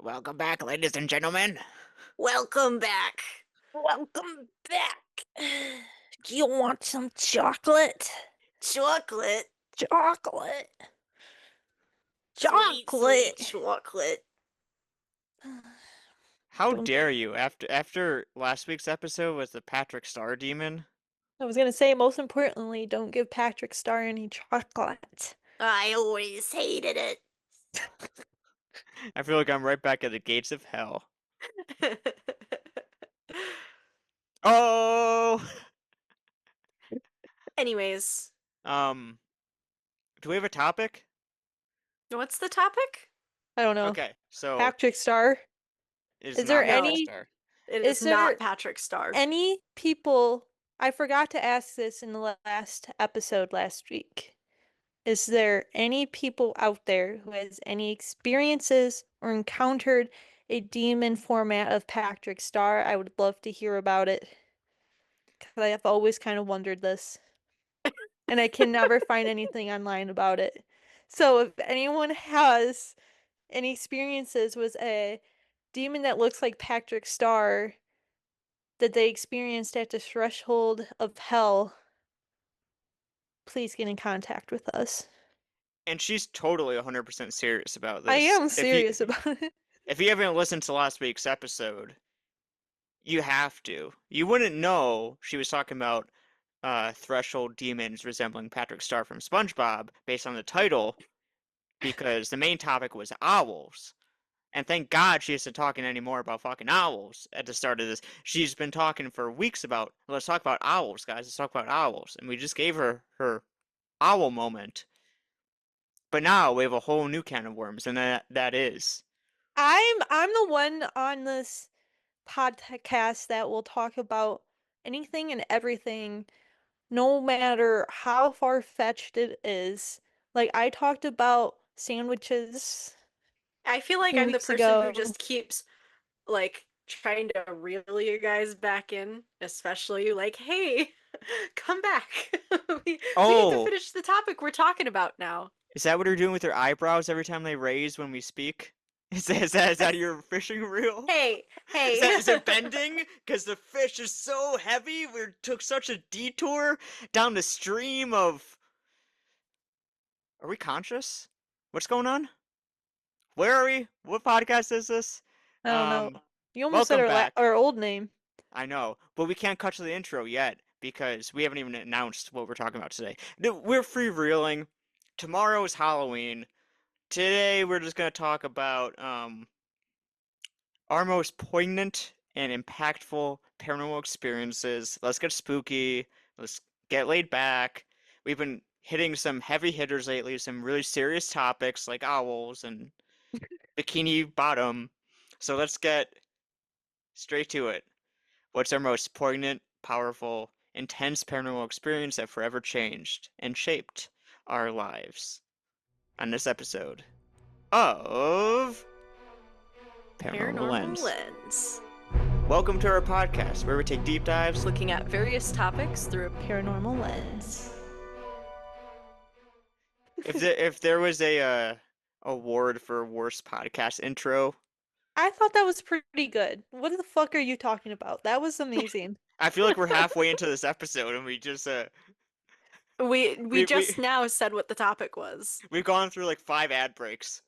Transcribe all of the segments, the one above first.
Welcome back, ladies and gentlemen. Welcome back. Welcome back. Do you want some chocolate? Chocolate. Chocolate. Sweet, sweet Chocolate. chocolate. How Don't dare you? After last week's episode with the Patrick Star Demon, I was gonna say, most importantly, don't give Patrick Star any chocolate. I always hated it. I feel like I'm right back at the gates of hell. Oh, Anyways, um, do we have a topic? what's the topic? I don't know. Okay, so Patrick Star. it's Is there not Patrick No. any Star. It is is not there Patrick Star. any people I forgot to ask this in the last episode last week. Is there any people out there who has any experiences or encountered a demon format of Patrick Star? I would love to hear about it. Because I have always kind of wondered this. And I can never find anything online about it. So if anyone has any experiences with a demon that looks like Patrick Star that they experienced at the threshold of hell, please get in contact with us. And she's totally 100% serious about I this. am serious about it. If you haven't listened to last week's episode, you have to. You wouldn't know she was talking about threshold demons resembling Patrick Star from SpongeBob based on the title, because the main topic was owls. And thank God she isn't talking anymore about fucking owls at the start of this. She's been talking for weeks about, let's talk about owls, guys. Let's talk about owls. And we just gave her her owl moment. But now we have a whole new can of worms, and that is. I'm the one on this podcast that will talk about anything and everything, no matter how far-fetched it is. Like I talked about sandwiches I feel like two I'm the weeks person who ago. just keeps, like, trying to reel you guys back in, especially like, hey, come back. We need to Oh, finish the topic we're talking about now. is that what you're doing with your eyebrows every time they raise when we speak? Is that your fishing reel? Hey, Is hey. that is it bending? Because the fish is so heavy. We took such a detour down the stream of. Are we conscious? What's going on? Where are we? What podcast is this? I don't know. You almost said Welcome back. our old name. I know, but we can't cut to the intro yet because we haven't even announced what we're talking about today. No, we're freewheeling. Tomorrow is Halloween. Today we're just gonna talk about our most poignant and impactful paranormal experiences. Let's get spooky. Let's get laid back. We've been hitting some heavy hitters lately, some really serious topics like owls and Bikini Bottom. So let's get straight to it. What's our most poignant, powerful, intense paranormal experience that forever changed and shaped our lives? On this episode of Paranormal Paranormal Lens. Lens. Welcome to our podcast where we take deep dives. Looking at various topics through a Paranormal Lens. If there was a award for worst podcast intro, I thought that was pretty good. What the fuck are you talking about? That was amazing. I feel like we're halfway into this episode and we just we we just now said what the topic was. we've gone through like 5 ad breaks.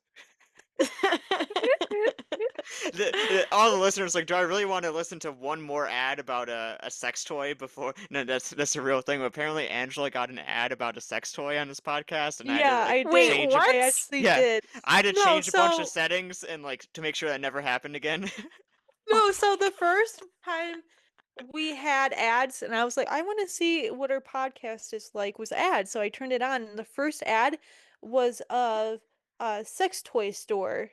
All the listeners like, do I really want to listen to one more ad about a sex toy before? No, that's a real thing. But apparently, Angela got an ad about a sex toy on this podcast, and I had to Yeah, like I Wait, did. change. what? I actually Yeah, did. I had to No, change a bunch of so settings and like to make sure that never happened again. no, so the first time we had ads and I was like, I want to see what our podcast is like with ads. So I turned it on and the first ad was of a sex toy store.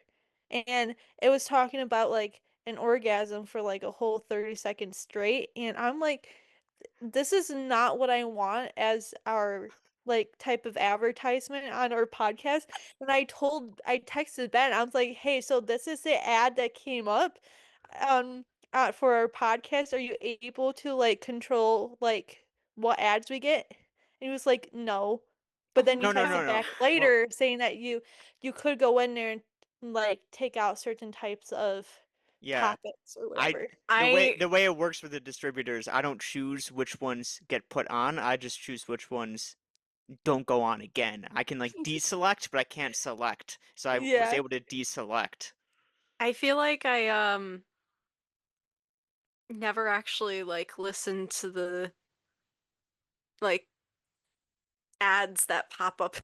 And it was talking about like an orgasm for like a whole 30 seconds straight. And I'm like, this is not what I want as our like type of advertisement on our podcast. And I texted Ben, I was like, hey, so this is the ad that came up um for our podcast. Are you able to like control like what ads we get? And he was like, no. But then you No, no, no, texted no. back Well, later saying that you could go in there and like take out certain types of Yeah. topics or I whatever. I the way it works with the distributors, I don't choose which ones get put on. I just choose which ones don't go on again. I can like deselect, but I can't select. So I was Yeah. able to deselect. I feel like I never actually like listened to the like ads that pop up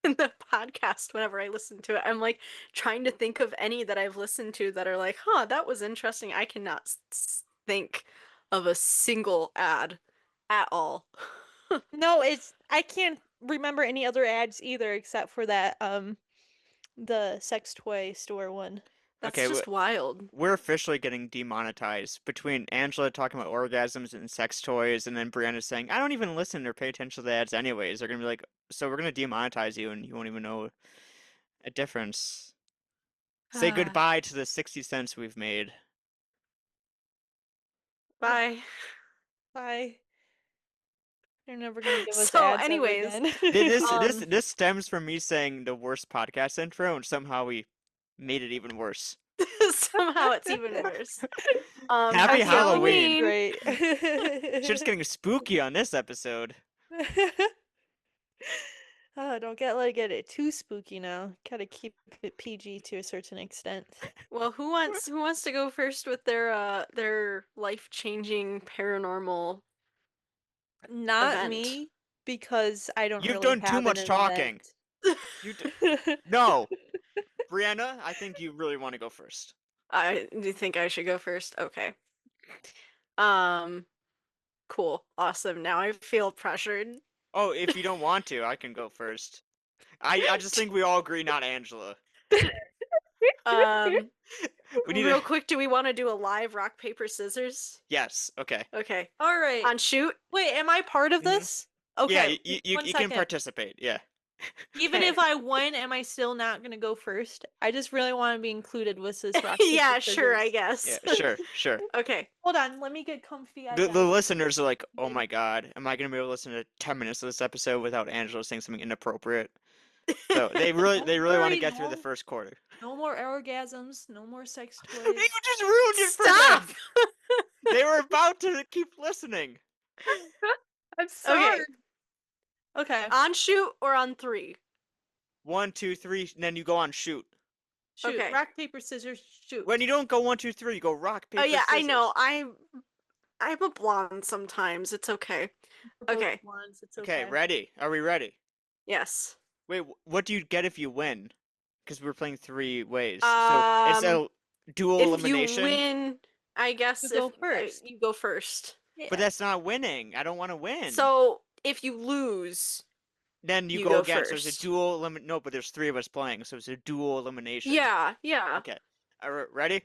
in the podcast whenever I listen to it. I'm like trying to think of any that I've listened to that are like, huh, that was interesting. I cannot think of a single ad at all. No, it's I can't remember any other ads either except for that the sex toy store one. That's Okay, just wild. we're officially getting demonetized between Angela talking about orgasms and sex toys, and then Brianna saying, I don't even listen or pay attention to the ads anyways. They're gonna be like, so we're gonna demonetize you and you won't even know a difference. Say goodbye to the 60 cents we've made. Bye. Bye. They're never gonna give us So, ads ever anyways, again. This stems from me saying the worst podcast intro, and somehow we made it even worse. somehow it's even worse. Happy Happy Okay, we did Halloween! Halloween. great. Shit's getting spooky on this episode. Oh, don't get it too spooky now. Gotta keep it PG to a certain extent. Well, who wants to go first with their life-changing paranormal Not event? me, because I don't You've really done too have an much talking. event. You d No, Brianna, I think you really want to go first. I do you think I should go first? Okay. Um, cool. Awesome. Now I feel pressured. Oh, if you don't want to, I can go first. I just think we all agree, not Angela. Um, We need to. real quick, do we want to do a live rock paper scissors? Yes. Okay. Okay. All right. On shoot. Wait, am I part of Mhm. this? Okay, Yeah, one you can second. participate. Yeah. Even Okay. if I win, am I still not gonna go first? I just really want to be included with this rock, paper, Yeah, sure, I scissors. guess. Yeah. Sure. Sure. Okay. Hold on, let me get comfy. I The got it. listeners are like, oh Good. my god, am I gonna be able to listen to 10 minutes of this episode without Angela saying something inappropriate? So Don't they really want to worry, get through the first quarter. no more orgasms, no more sex toys. You just ruined it for Stop! them. They were about to keep listening. I'm Okay. sorry. Okay. On shoot or on 3? 1, 2, 3, and then you go on shoot. Shoot. Okay. Rock, paper, scissors, shoot. When you don't go 1, 2, 3, you go rock, paper, Oh yeah, I scissors. know. I'm a blonde sometimes. It's okay. We're both Okay. blondes, it's Okay, okay. ready? Are we ready? Yes. Wait, what do you get if you win? Because we're playing 3 ways. So it's a dual If elimination. you win, I guess You go if first. you go first. Yeah. But that's not winning. I don't want to win. So if you lose, then you you go go again. So it's a first. dual elimination. No, but there's 3 of us playing, so it's a dual elimination. yeah, yeah. Okay. All right, ready?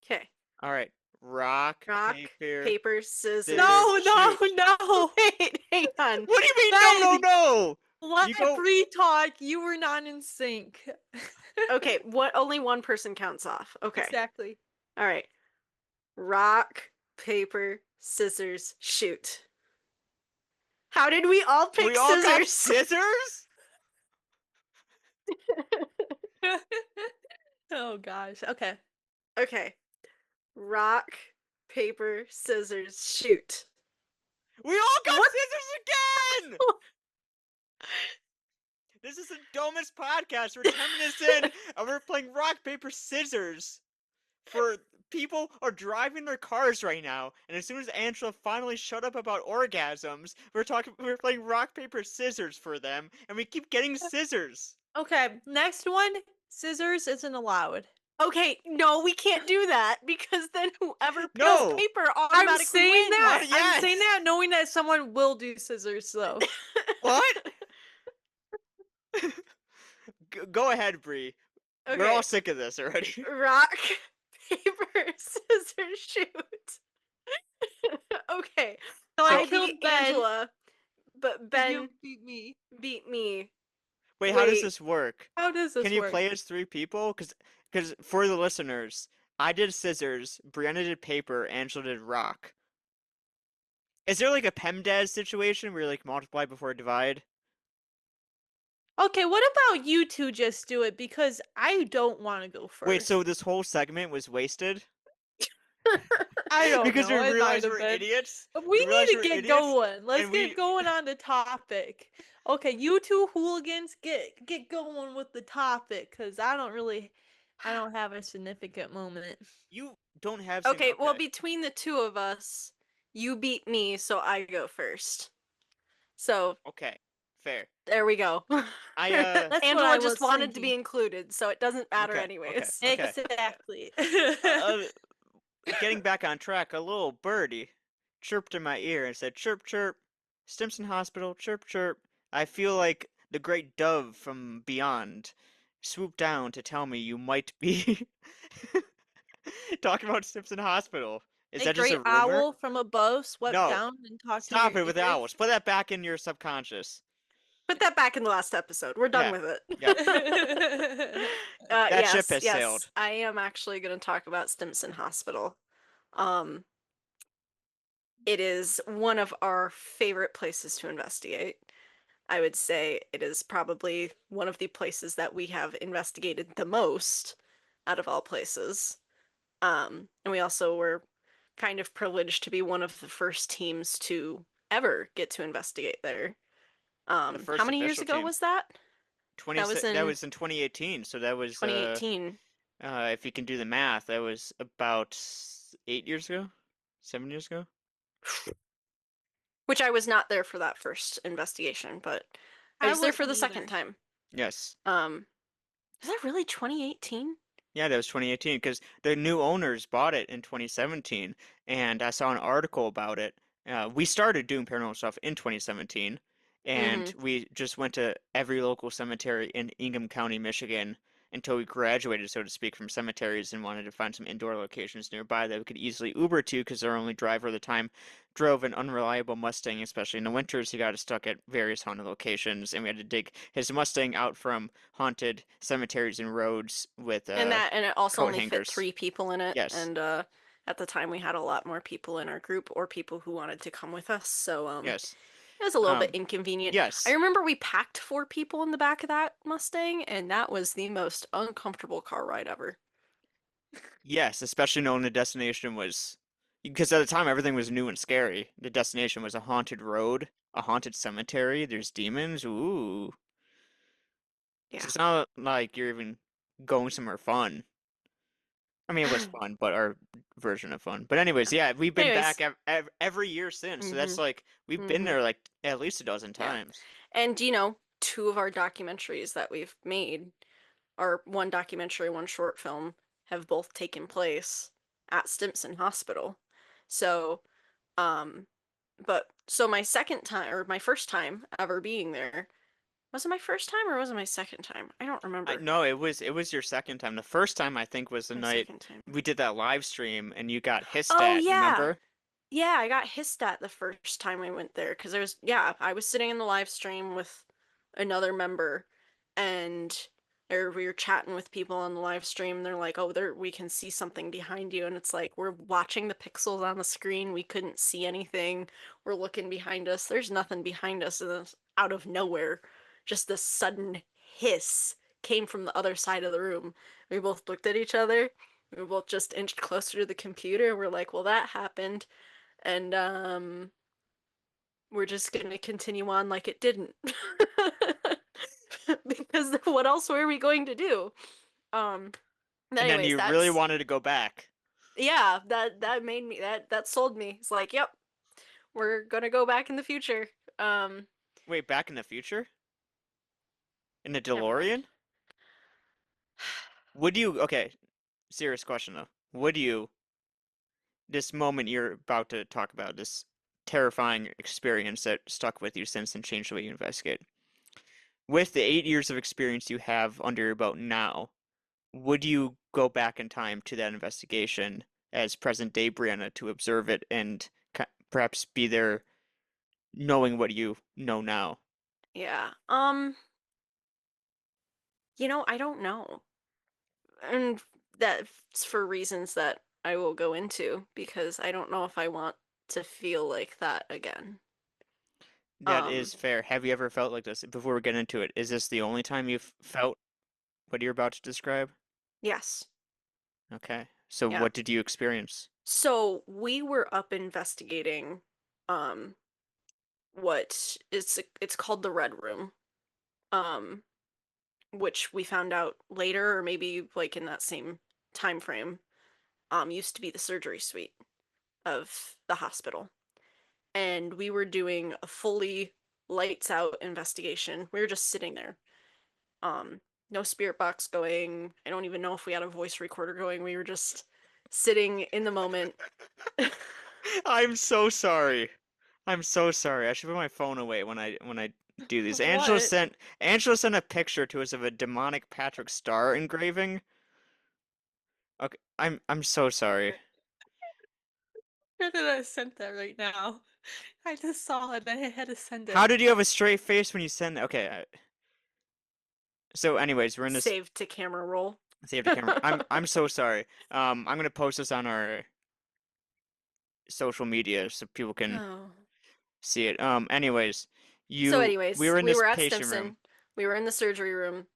Okay. All right. Rock, Rock, paper. paper, scissors. scissors. No, no, shoot. no. Wait, hang on. What do you mean? No, no, Ben! no. Let You go- Bree talk. You were not in sync. Okay, what? Only one person counts off. Okay. Exactly. All right. Rock, paper, scissors, shoot. How did we all pick We all got scissors? scissors? Oh gosh. Okay. Okay. Rock, paper, scissors, shoot. We all got What? scissors again! This is the dumbest podcast. We're 10 minutes in, and we're playing rock, paper, scissors. For people are driving their cars right now, and as soon as Angela finally shut up about orgasms, we're playing rock, paper, scissors for them, and we keep getting scissors. Okay. Next one. Scissors isn't allowed. Okay, no, we can't do that because then whoever picks No. paper I'm automatically saying wins. that. Yes. I'm saying that knowing that someone will do scissors though. What? Go ahead, Bree. Okay. We're all sick of this already. Rock, paper, scissors, shoot. Okay. So I I killed beat Ben. Angela, but Ben You beat me. beat me. Wait, how does Wait. this work? How does this Can you work? play as 3 people? Because for the listeners, I did scissors, Brianna did paper, Angela did rock. Is there like a PEMDAS situation where you like multiply before divide? Okay, what about you two just do it because I don't want to go Wait, so first. this whole segment was wasted? I don't Because know. we It might realized have we're been. idiots? We We realized need to we're get idiots? going. Let's And get we going on the topic. Okay, you two hooligans, get going with the topic because I don't have a significant moment. you don't have some Okay, well, okay. between the two of us, you beat me, so I go first. So Okay. Fair. there we go. I That's what Angela I just was wanted to be thinking. included, so it doesn't matter okay. anyways. Okay. Exactly. Uh, Getting back on track, a little birdie chirped in my ear and said, "Chirp, chirp, Stimson Hospital, chirp, chirp." I feel like the great dove from beyond swooped down to tell me you might be talking about Stimson Hospital. Is A that just a great rumor? owl from above swept No. down and talked in Stop your it with ears. owls. Put that back in your subconscious. Put that back in the last episode. We're done Yeah. with Yeah. it. That ship Yes, has yes. sailed. I am actually going to talk about Stimson Hospital. Um, it is one of our favorite places to investigate. I would say it is probably one of the places that we have investigated the most out of all places. And we also were kind of privileged to be one of the first teams to ever get to investigate there. The How first many years official ago team. was that? 20 That was that in was in 2018, so that was 2018, if you can do the math, that was about 8 years ago, 7 years ago. which I was not there for that first investigation, but I I was there for wasn't the second either. time. Yes. Is that really 2018? Yeah, that was 2018 because the new owners bought it in 2017, and I saw an article about it. We started doing paranormal stuff in 2017, Mm-hmm. and we just went to every local cemetery in Ingham County, Michigan, until we graduated, so to speak, from cemeteries and wanted to find some indoor locations nearby that we could easily Uber to because our only driver at the time drove an unreliable Mustang, especially in the winters. He got us stuck at various haunted locations, and we had to dig his Mustang out from haunted cemeteries and roads with And it also coat only fit hangers. 3 people in it, Yes, and at the time we had a lot more people in our group or people who wanted to come with us, so yes, it was a little bit um, inconvenient. I yes, remember we packed 4 people in the back of that Mustang, and that was the most uncomfortable car ride ever. yes, especially knowing the destination was because at the time everything was new and scary. The destination was a haunted road, a haunted cemetery. There's demons. Ooh. So Yeah. it's not like you're even going somewhere fun. I mean, it was fun, but our version of fun. But anyways, yeah, we've been back Anyways, every year since. So that's mhm, like we've been mhm, there like at least a dozen yeah. times. And 2 of our documentaries that we've made, our one documentary, one short film, have both taken place at Stimson Hospital. So, um, so my second time or my first time ever being there, was it my first time or was it my second time? I don't I remember. no, it was your second time. The first time I think was the My night second time. we did that live stream and you got hissed Oh at. You yeah. remember? Yeah, I got hissed at the first time I went there because I was sitting in the live stream with another member and or we were chatting with people on the live stream and they're like, "Oh, there we can see something behind you." And it's like we're watching the pixels on the screen. We couldn't see anything. We're looking behind us. There's nothing behind us and then out of nowhere, just this sudden hiss came from the other side of the room. We both looked at each other. We both just inched closer to the computer. We're like, "Well, that happened." And we're just gonna continue on like it didn't. Because what else were we going to do? Um, And then anyways, you really that's wanted to go back. yeah, that made me that sold me. It's like, yep, we're gonna go back in the future. Um, Wait, back in the future? In the Never mind. DeLorean? Would you, okay, serious question though. Would you, this moment you're about to talk about, this terrifying experience that stuck with you since and changed the way you investigate, with the 8 years of experience you have under your belt now, would you go back in time to that investigation as present day Brianna to observe it and perhaps be there knowing what you know now? Yeah. I don't know. And that's for reasons that I will go into because I don't know if I want to feel like that again. That Um, is fair. Have you ever felt like this? Before we get into it, is this the only time you've felt what you're about to describe? yes. Okay. So Yeah. what did you experience? So we were up investigating um what it's called the Red Room. Um, which we found out later or maybe like in that same time frame, used to be the surgery suite of the hospital. And we were doing a fully lights out investigation. We were just sitting there. Um, no spirit box going. I don't even know if we had a voice recorder going. We were just sitting in the moment. I'm so sorry. I'm so sorry. I should put my phone away when I do these. What? Angela sent a picture to us of a demonic Patrick Star engraving. Okay, I'm so sorry. Where did I send that right now? I just saw it and I had to send How it. did you have a straight face when you sent that? Okay, so anyways, we're in this Saved to camera roll. save the camera. I'm so sorry. I'm gonna post this on our social media so people can Oh. see it. Anyways, So, we anyways, were in we this were at patient room. Stimson. We were in the surgery room.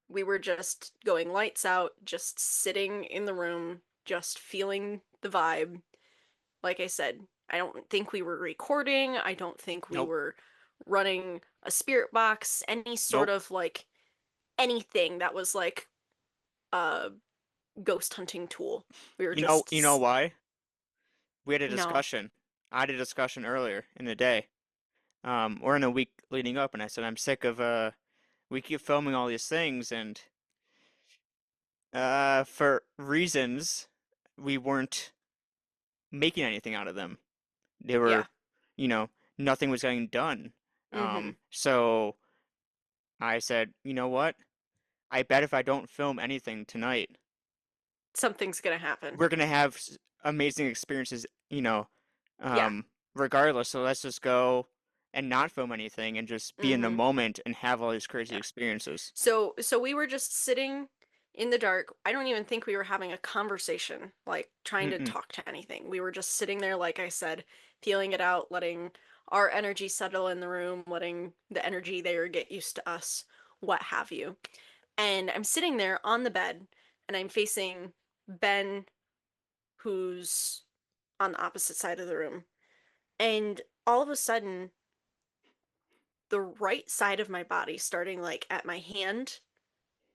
We were just going lights out, just sitting in the room, just feeling the vibe. Like I said, I don't think we were recording. I don't think we Nope, were running a spirit box, any sort nope. of like anything that was like a ghost hunting tool. We were You know just why? We had a no. discussion. I had a discussion earlier in the day, or in a week leading up, and I said I'm sick of we keep filming all these things, and for reasons we weren't making anything out of them. They Yeah. were, you know, nothing was getting done. Mm-hmm. So I said, you know what? I bet if I don't film anything tonight, Something's gonna happen. we're gonna have amazing experiences, Yeah. um, regardless. So let's just go and not film anything and just be in the Mm-hmm. moment and have all these crazy Yeah. experiences. So we were just sitting in the dark. I don't even think we were having a conversation, like trying to Mm-mm. talk to anything. We were just sitting there, like I said, feeling it out, letting our energy settle in the room, letting the energy there get used to us, what have you. And I'm sitting there on the bed and I'm facing Ben, who's on the opposite side of the room. And all of a sudden, the right side of my body, starting like at my hand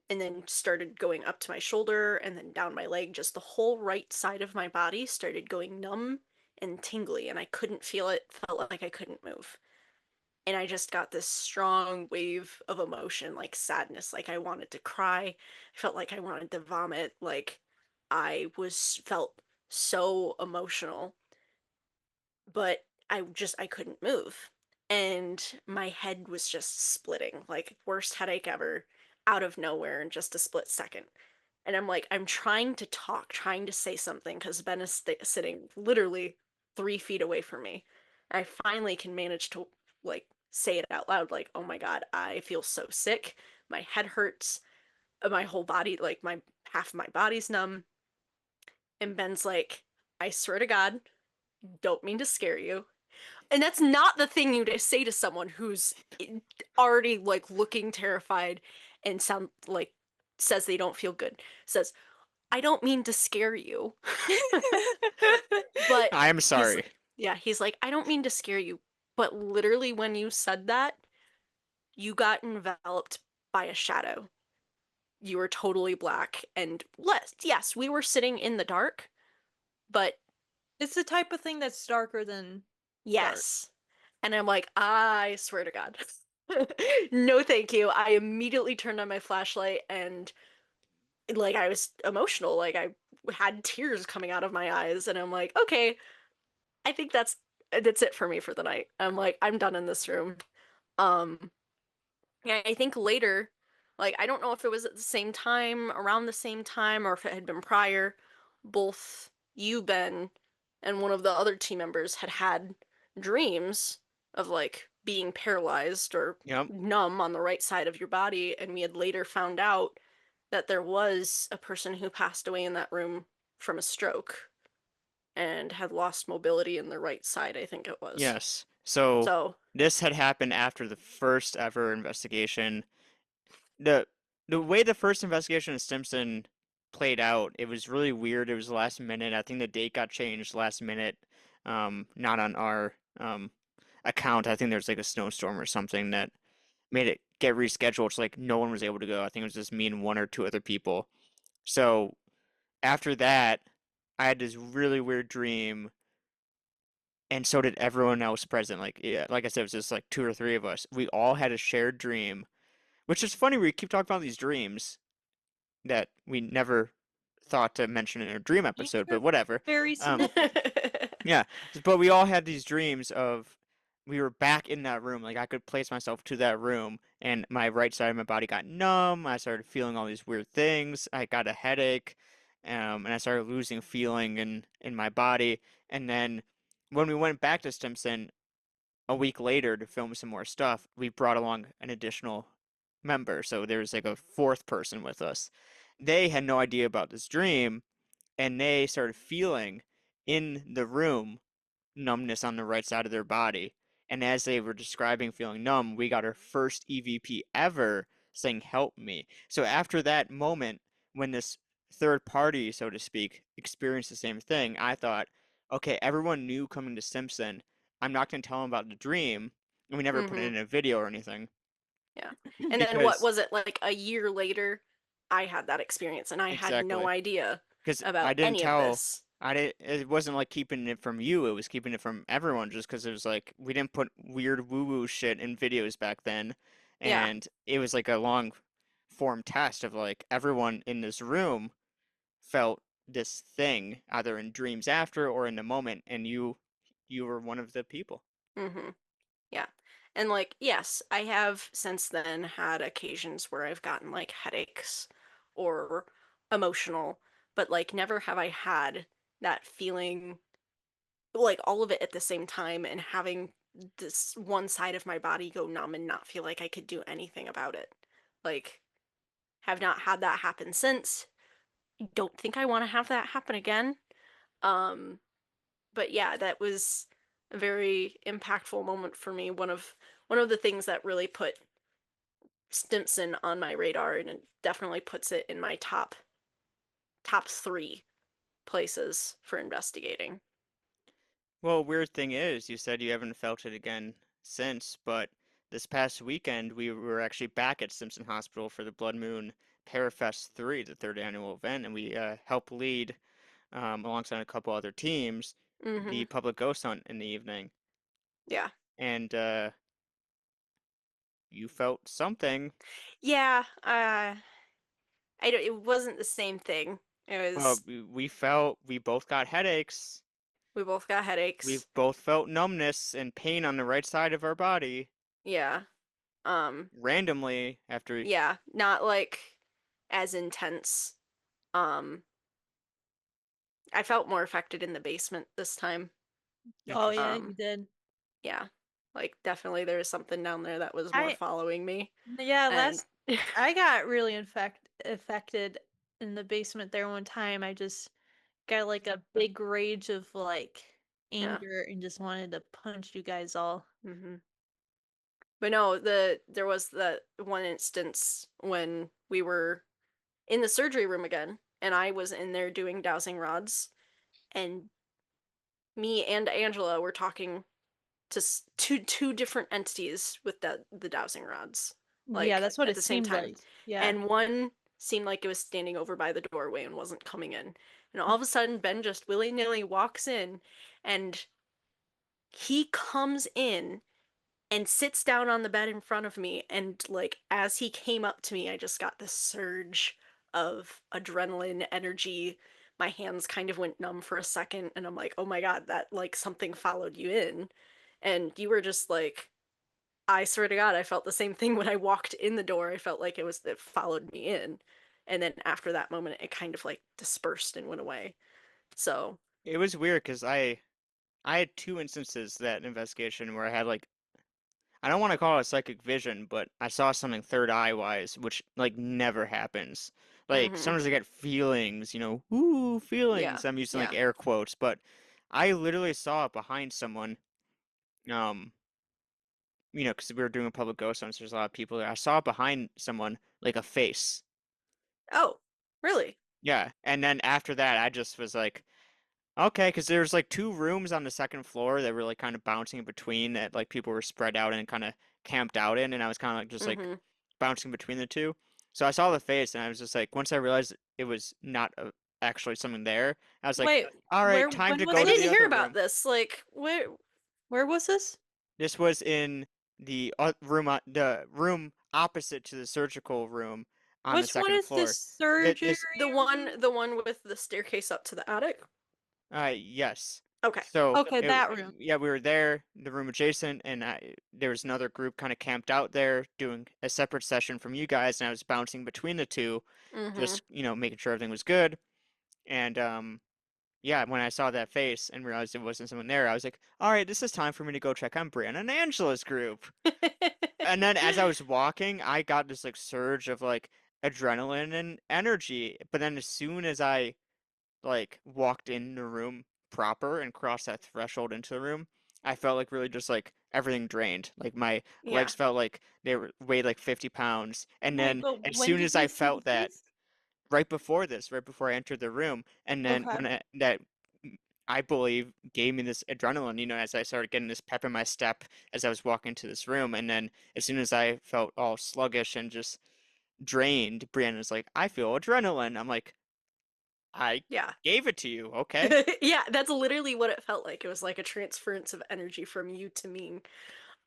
and then started going up to my shoulder and then down my leg. Just the whole right side of my body started going numb and tingly, and I couldn't feel it, felt like I couldn't move. And I just got this strong wave of emotion, like sadness, like I wanted to cry. I felt like I wanted to vomit, like felt so emotional, but I couldn't move. And my head was just splitting, like worst headache ever, out of nowhere in just a split second. And I'm like, I'm trying to talk, trying to say something because Ben is sitting literally 3 feet away from me. I finally can manage to like say it out loud, like, oh my God, I feel so sick. My head hurts. My whole body, like my half of my body's numb. And Ben's like, I swear to God, don't mean to scare you. And that's not the thing you say to someone who's already like looking terrified and sound like says they don't feel good. Says, I don't mean to scare you. But I am he's sorry. yeah, he's like, I don't mean to scare you. But literally when you said that, you got enveloped by a shadow. You were totally black and less. Yes, we were sitting in the dark, but It's the type of thing that's darker than dark. yes. And I'm like, I swear to God. No, thank you. I immediately turned on my flashlight and like I was emotional. Like I had tears coming out of my eyes and I'm like, okay, I think that's it for me for the night. I'm like, I'm done in this room. Um, yeah, I think later, like I don't know if it was at the same time, around the same time, or if it had been prior, both you, Ben, and one of the other team members had dreams of like being paralyzed or Yep. numb on the right side of your body, and we had later found out that there was a person who passed away in that room from a stroke and had lost mobility in the right side, I think it was. Yes. So So, this had happened after the first ever investigation. The the way the first investigation of Simpson played out, it was really weird. It was last minute. I think the date got changed last minute. Not on our account. I think there's like a snowstorm or something that made it get rescheduled. So like no one was able to go. I think it was just me and one or two other people. So after that, I had this really weird dream, and so did everyone else present. Like yeah, like I said, it was just like two or three of us. We all had a shared dream, which is funny. We keep talking about these dreams that we never thought to mention in a dream Dreams episode, are but whatever. very Um, significant. yeah, but we all had these dreams of we were back in that room. Like I could place myself to that room, and my right side of my body got numb. I started feeling all these weird things. I got a headache, and I started losing feeling in my body. And then when we went back to Stimson a week later to film some more stuff, we brought along an additional member. So there was like a fourth person with us. They had no idea about this dream, and they started feeling in the room numbness on the right side of their body. And as they were describing feeling numb, we got our first EVP ever saying, "Help me." So after that moment, when this third party, so to speak, experienced the same thing, I thought, okay, everyone knew coming to Simpson. I'm not going to tell them about the dream. And we never put it mhm. in a video or anything Yeah. And then what because was it like a year later? I had that experience and I had no exactly. idea Because I about didn't any of tell, this. I didn't, it wasn't like keeping it from you, it was keeping it from everyone just because it was like, we didn't put weird woo-woo shit in videos back then. Yeah. And it was like a long form test of like, everyone in this room felt this thing, either in dreams after or in the moment, and you were one of the people. Mhm. Yeah. And like, yes, I have since then had occasions where I've gotten like headaches or emotional, but like never have I had that feeling like all of it at the same time and having this one side of my body go numb and not feel like I could do anything about it. Like, have not had that happen since. Don't think I want to have that happen again. Um, but yeah, that was a very impactful moment for me. One of the things that really put Stimson on my radar, and it definitely puts it in my top three places for investigating. Well, weird thing is, you said you haven't felt it again since, but this past weekend we were actually back at Simpson Hospital for the Blood Moon Parafest 3, the third annual event, and we helped lead, alongside a couple other teams, Mm-hmm. the public ghost hunt in the evening. Yeah. And you felt something. Yeah. I don't, it wasn't the same thing. It Well, was we felt we both got headaches. we both got We headaches. both felt numbness and pain on the right side of our body Yeah. Um. randomly after. Yeah. Not like as intense. Um. I felt more affected in the basement this time. Oh yeah, Interesting. you did. Yeah. Like definitely there was something down there that was more I following me. yeah, And last I got really affected in the basement there one time. I just got like a big rage of like yeah. anger and just wanted to punch you guys all. Mm-hmm. But no, there was that one instance when we were in the surgery room again, and I was in there doing dowsing rods, and me and Angela were talking to two different entities with the dowsing rods, Yeah, like that's what at it the same seemed time, like. Yeah. and one seemed like it was standing over by the doorway and wasn't coming in, and all of a sudden Ben just willy nilly walks in, and he comes in and sits down on the bed in front of me, and like as he came up to me I just got this surge of adrenaline energy. My hands kind of went numb for a second and I'm like, oh my god, that like something followed you in. And you were just like, I swear to god, I felt the same thing when I walked in the door. I felt like it followed me in, and then after that moment it kind of like dispersed and went away. So It was weird because I had two instances that investigation where I had like, I don't want to call it psychic vision, but I saw something third eye wise, which like never happens. Like mm-hmm. sometimes I get feelings, ooh, Yeah. feelings. I'm using like Yeah. air quotes, but I literally saw it behind someone. you know, because we were doing a public ghost hunt, so there's a lot of people there. I saw behind someone like a face. Oh, really? Yeah, and then after that, I just was like, okay, because there's like two rooms on the second floor that were like kind of bouncing in between that like people were spread out and kind of camped out in, and I was kind of like just like Mm-hmm. bouncing between the two. So I saw the face, and I was just like, once I realized it was not actually someone there, I was like, Wait, all right, where time when to was I go to didn't the this? hear other about room. this. Like, Where was this? This was in the the room opposite to the surgical room on the Which one second is this floor. That surgery this room? the one with the staircase up to the attic? Yes. Okay. So Okay, that room. yeah, we were there, the room adjacent, and there was another group kind of camped out there doing a separate session from you guys, and I was bouncing between the two, Mm-hmm. just making sure everything was good. And yeah, when I saw that face and realized it wasn't someone there, I was like, all right, this is time for me to go check on Brianna and Angela's group. And then as I was walking, I got this like surge of like adrenaline and energy. But then as soon as I like walked in the room proper and crossed that threshold into the room, I felt like really just like everything drained. Like my Yeah. legs felt like they were weighed like 50 pounds. And Wait, then but as when soon did as you I see the felt that face? right before this, right before I entered the room, and then Okay. that I believe gave me this adrenaline, as I started getting this pep in my step as I was walking into this room. And then as soon as I felt all sluggish and just drained, Brianna's like, I feel adrenaline. I'm like, I Yeah. gave it to you, okay? Yeah, that's literally what it felt like. It was like a transference of energy from you to me.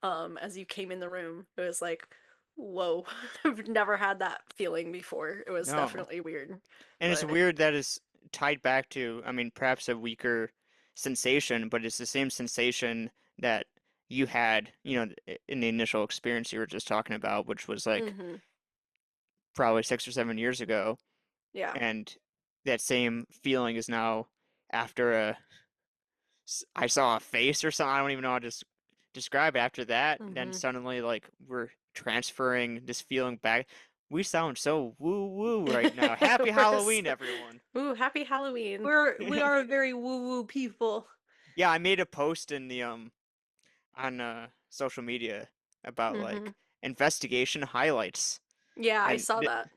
As you came in the room. It was like, whoa. I've never had that feeling before. It was No. definitely weird. And it's But weird that it's tied back to, I mean, perhaps a weaker sensation, but it's the same sensation that you had, in the initial experience you were just talking about, which was like mm-hmm. probably 6 or 7 years ago. Yeah. And that same feeling is now after I saw a face or something. I don't even know how to describe it. After that. Then Mm-hmm. suddenly, like, we're transferring this feeling back. We sound so woo woo right now. Happy We're Halloween, everyone. Ooh, happy Halloween. We are very woo woo people. Yeah, I made a post in the on social media about Mm-hmm. like investigation highlights, Yeah, I and saw that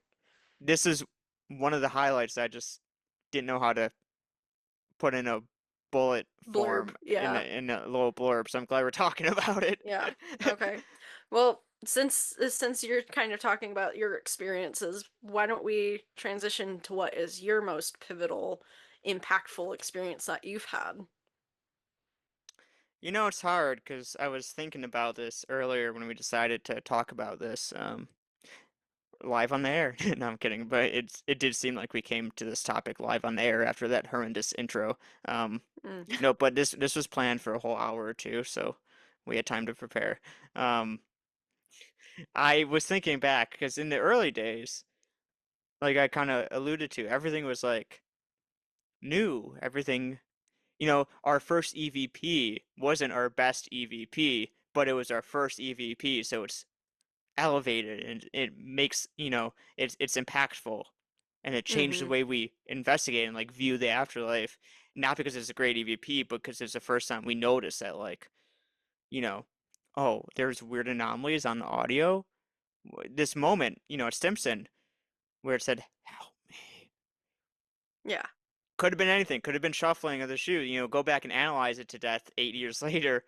this is one of the highlights I just didn't know how to put in a bullet blurb. form Yeah. in a little blurb, so I'm glad we're talking about it. Yeah. Okay. Well, since you're kind of talking about your experiences, why don't we transition to what is your most pivotal, impactful experience that you've had? It's hard because I was thinking about this earlier when we decided to talk about this live on the air. No, I'm kidding, but it did seem like we came to this topic live on the air after that horrendous intro. Um, Mm. no, but this was planned for a whole hour or two, so we had time to prepare. Um, I was thinking back because in the early days, like I kind of alluded to, everything was like new. Everything, our first EVP wasn't our best EVP, but it was our first EVP, so it's elevated and it makes, it's impactful and it changed the Mm-hmm. way we investigate and like view the afterlife, not because it's a great EVP, but because it's the first time we noticed that like, you know, oh, there's weird anomalies on the audio. This moment, at Stimson, where it said, help me. Yeah. Could have been anything. Could have been shuffling of the shoe. Go back and analyze it to death 8 years later.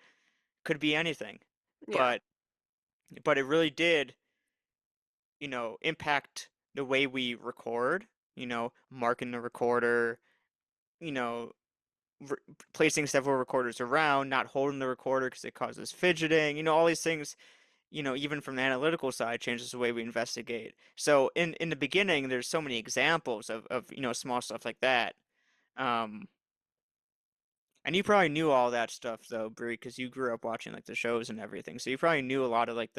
Could be anything. Yeah. But it really did, impact the way we record, marking the recorder, you know, re placing several recorders around, not holding the recorder because it causes fidgeting, all these things, even from the analytical side, changes the way we investigate. So in the beginning, there's so many examples of small stuff like that. Um, and you probably knew all that stuff though, Brie, because you grew up watching like the shows and everything. So you probably knew a lot of like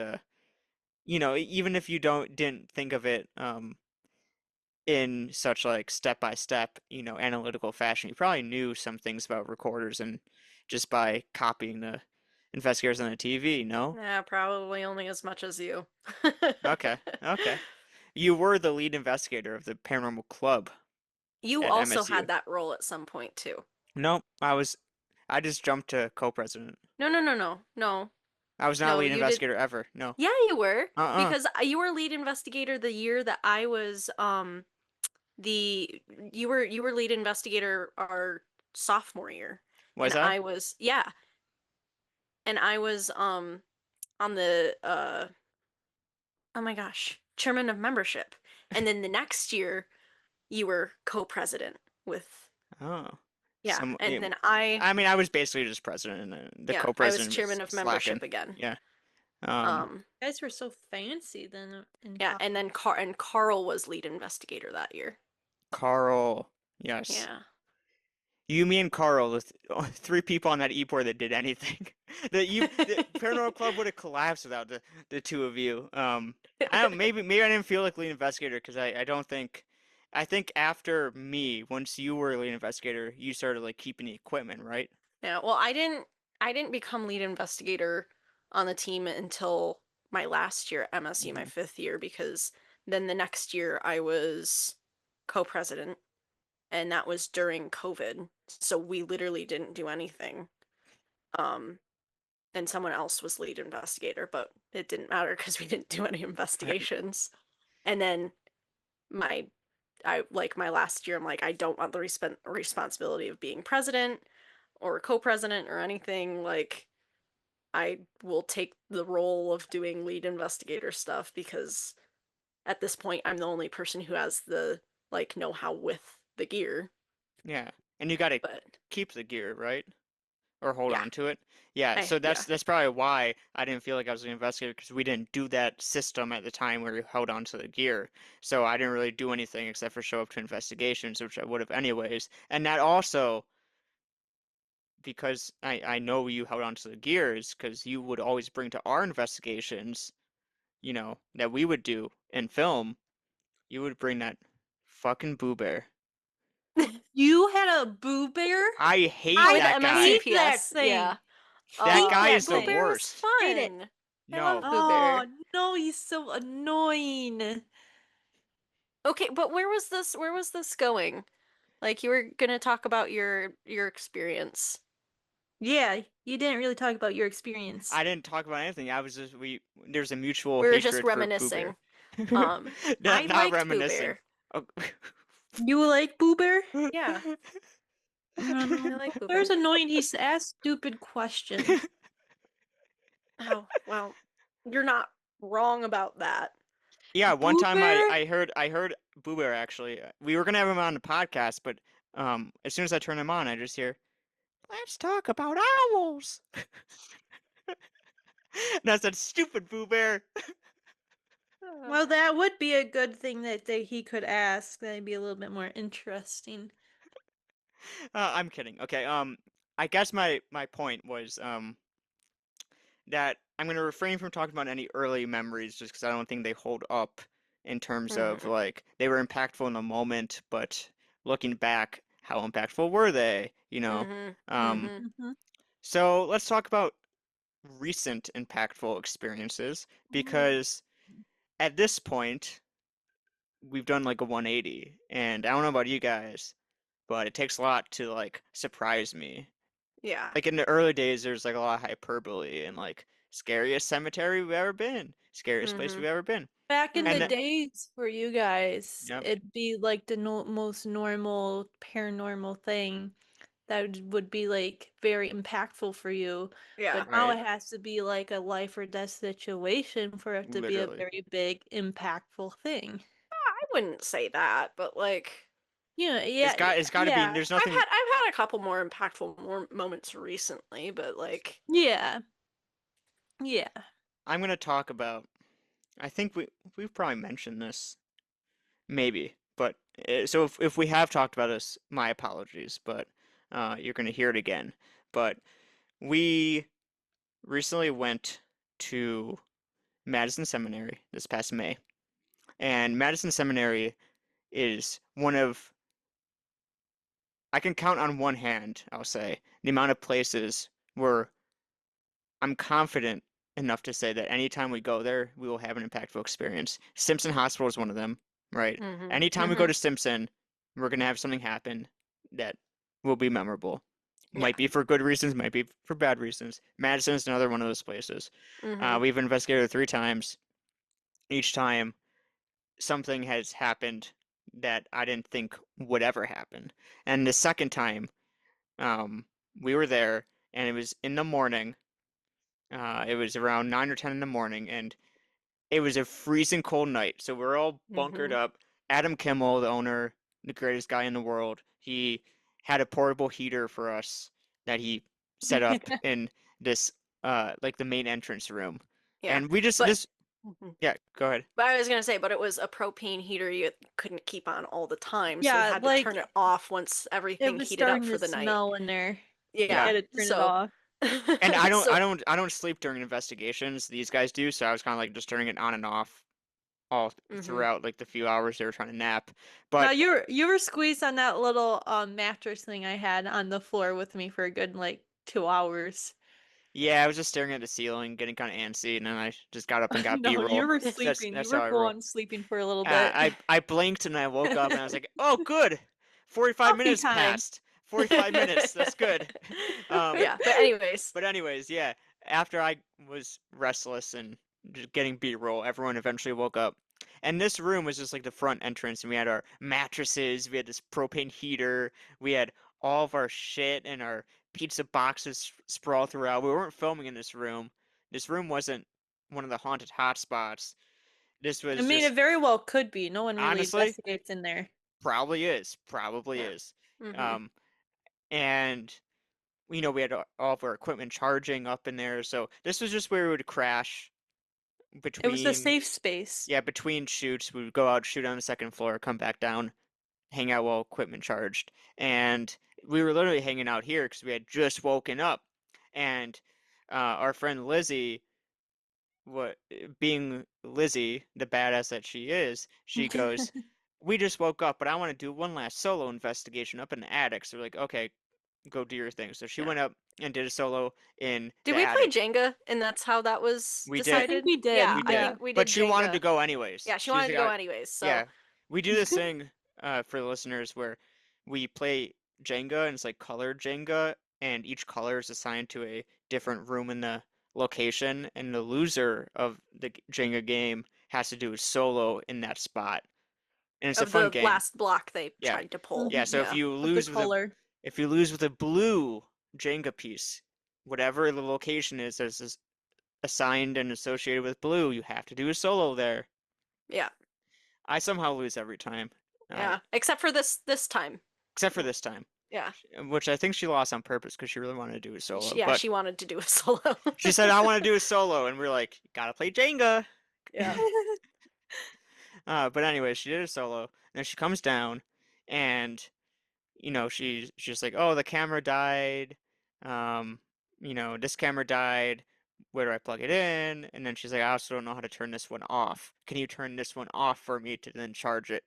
even if you didn't think of it, in such like step by step, analytical fashion. You probably knew some things about recorders and just by copying the investigators on the TV, no? Yeah, probably only as much as you. Okay, okay. You were the lead investigator of the Paranormal Club You at also had MSU. that role at some point too. No, I just jumped to co-president. No, no, no, no, no. I was not a No, lead you did. investigator ever. No. Yeah, you were. Uh-uh. Because you were lead investigator the year that I was you were lead investigator our sophomore year. Was And I? I was yeah, and I was on the oh my gosh, chairman of membership. And then the next year you were co-president with Oh. yeah, Some. and Yeah, then I I mean, I was basically just president, and the yeah, I was co-president was chairman of slacking. membership again. Yeah. Um You guys were so fancy then in yeah, college. and then Carl was lead investigator that year. Carl. Yes. Yeah. You, me, and Carl, the three people on that e-board that did anything. The Paranormal Club would have collapsed without the two of you. I don't maybe I didn't feel like lead investigator because I don't think I think after me, once you were lead investigator, you started like keeping the equipment, right? Yeah, well, I didn't become lead investigator on the team until my last year at MSU, my Hmm. fifth year, because then the next year I was co-president, and that was during COVID. So we literally didn't do anything. Um, and someone else was lead investigator, but it didn't matter because we didn't do any investigations. And then my I like my last year, I'm like, I don't want the responsibility of being president or co-president or anything. Like, I will take the role of doing lead investigator stuff because at this point, I'm the only person who has the like know-how with the gear. Yeah, and you got to But keep the gear, right? Or hold yeah, on to it. Yeah, so yeah, that's probably why I didn't feel like I was an investigator because we didn't do that system at the time where you held on to the gear. So I didn't really do anything except for show up to investigations, which I would have anyways. And that also because I know you held on to the gears because you would always bring to our investigations, that we would do in film, you would bring that fucking Boo Bear. You had a Boo Bear? I hate oh, I the that guy. hate that MSCPS, thing. yeah. That Hate guy that is the Boo thing. Bear was worst. Hate it. fun. I love No. Boo Bear. Oh no, he's so annoying. Okay, but where was this going? Like you were gonna talk about your experience. Yeah, you didn't really talk about your experience. I didn't talk about anything. I was just there's a mutual We were just hatred for Boo Bear. reminiscing. Um, I Not liked Boo reminiscing. Bear. Oh. You like Boo Bear? Yeah, I don't know. I like Boo Boo Bear's Bear. annoying. He's asked stupid questions. Oh, well, you're not wrong about that. Yeah, one Boo time I Bear? I heard I heard Boo Bear actually. We were gonna have him on the podcast, but as soon as I turn him on, I just hear, "Let's talk about owls." And I said, "Stupid Boo Bear." Well, that would be a good thing that he could ask. That'd be a little bit more interesting. I'm kidding. Okay. I guess my point was that I'm gonna refrain from talking about any early memories just because I don't think they hold up in terms of Hmm. like they were impactful in the moment, but looking back, how impactful were they? Hmm. Um, Hmm. Mm-hmm. so let's talk about recent impactful experiences because at this point we've done like a 180, and I don't know about you guys, but it takes a lot to like surprise me. Yeah. Like in the early days, there's like a lot of hyperbole and like scariest cemetery we've ever been, scariest place Hmm. we've ever been. Back in the And Hmm. days for you guys, yep, it'd be like the most normal paranormal thing that would be like very impactful for you. Yeah. But now right, it has to be like a life or death situation for it to be a literally. very big, impactful thing. I wouldn't say that, but like Yeah, It's yeah, got to be. yeah, There's nothing. I've had a couple more impactful more moments recently, but like yeah, yeah. I'm gonna talk about. I think we've probably mentioned this, maybe, but so if we have talked about this, my apologies, but you're gonna hear it again. But we recently went to Madison Seminary this past May, and Madison Seminary is one of I can count on one hand, I'll say, the amount of places where I'm confident enough to say that anytime we go there, we will have an impactful experience. Simpson Hospital is one of them, right? hmm. Anytime we go Hmm. to Simpson, we're gonna have something happen that will be memorable. Might be for good reasons, might be for bad reasons. Madison's another one of those places. Mm-hmm. We've investigated 3 times. Each time, something has happened that I didn't think would ever happen. And the second time, um, we were there, and it was in the morning. It was around 9 or 10 in the morning, and it was a freezing cold night. So we're all bunkered Mm-hmm. up. Adam Kimmel, the owner, the greatest guy in the world, he had a portable heater for us that he set up in this like the main entrance room. Yeah, And we just but this Mhm. yeah, go ahead. But I was gonna say, but it was a propane heater you couldn't keep on all the time, so you Yeah, had to turn like it off once it everything was heated up starting for to the night. smell in there. You Yeah. Yeah, had to turn it so off. And I don't I so don't I don't sleep during investigations. These guys do, so I was kind of like just turning it on and off all hmm throughout like the few hours they were trying to nap. Now But you were squeezed on that little mattress thing I had on the floor with me for a good like 2 hours. yeah, I was just staring at the ceiling, getting kind of antsy, and then I just got up and got No, you B-roll. were That's sleeping. You that's were how I full roll. on sleeping for a little bit. I blinked and I woke up and I was like, "Oh, good. 45 Coffee minutes time. passed. 45 minutes. That's good." Um, yeah. But anyways, but anyways, yeah. After I was restless and just getting B-roll, everyone eventually woke up. And this room was just like the front entrance, and we had our mattresses, we had this propane heater, we had all of our shit and our pizza boxes sprawled throughout. We weren't filming in this room. This room wasn't one of the haunted hotspots. This I was mean, it just very well could be. No one really honestly investigates in there. probably yeah. is. hmm Um, and we had all of our equipment charging up in there, so this was just where we would crash It was a between, safe space. yeah, between shoots. We would go out, shoot on the second floor, come back down, hang out while equipment charged. And we were literally hanging out here because we had just woken up. And our friend Lizzie, what being Lizzie, the badass that she is, she goes, "We just woke up, but I want to do one last solo investigation up in the attic." So we're like, "Okay, go do your thing." So she Yeah. went up and did a solo in Did the we play attic. Jenga and that's how that was We I did, think decided? we did. Yeah, we I did. Yeah. think we But did she wanted to Jenga. go anyways. Yeah, she She's wanted to like, go anyways. So yeah, we do this thing for the listeners where we play Jenga and it's like colored Jenga, and each color is assigned to a different room in the location, and the loser of the Jenga game has to do a solo in that spot. And it's a of fun the game. last block they Yeah. tried to pull. Yeah, Mhm. so if Yeah. you Of the lose with a color. if you lose with a blue Jenga piece, whatever the location is that's assigned and associated with blue, you have to do a solo there. Yeah. I somehow lose every time, uh, Yeah. Except for this time. except for this time, Yeah. which I think she lost on purpose because she really wanted to do a solo. Yeah, But she wanted to do a solo. she said, "I want to do a solo," and we're like, "Gotta play Jenga." yeah. But anyway, she did a solo, and then she comes down, and she's just like, "Oh, the camera died. Um, this camera died. Where do I plug it in?" And then she's like, "I also don't know how to turn this one off. Can you turn this one off for me to then charge it,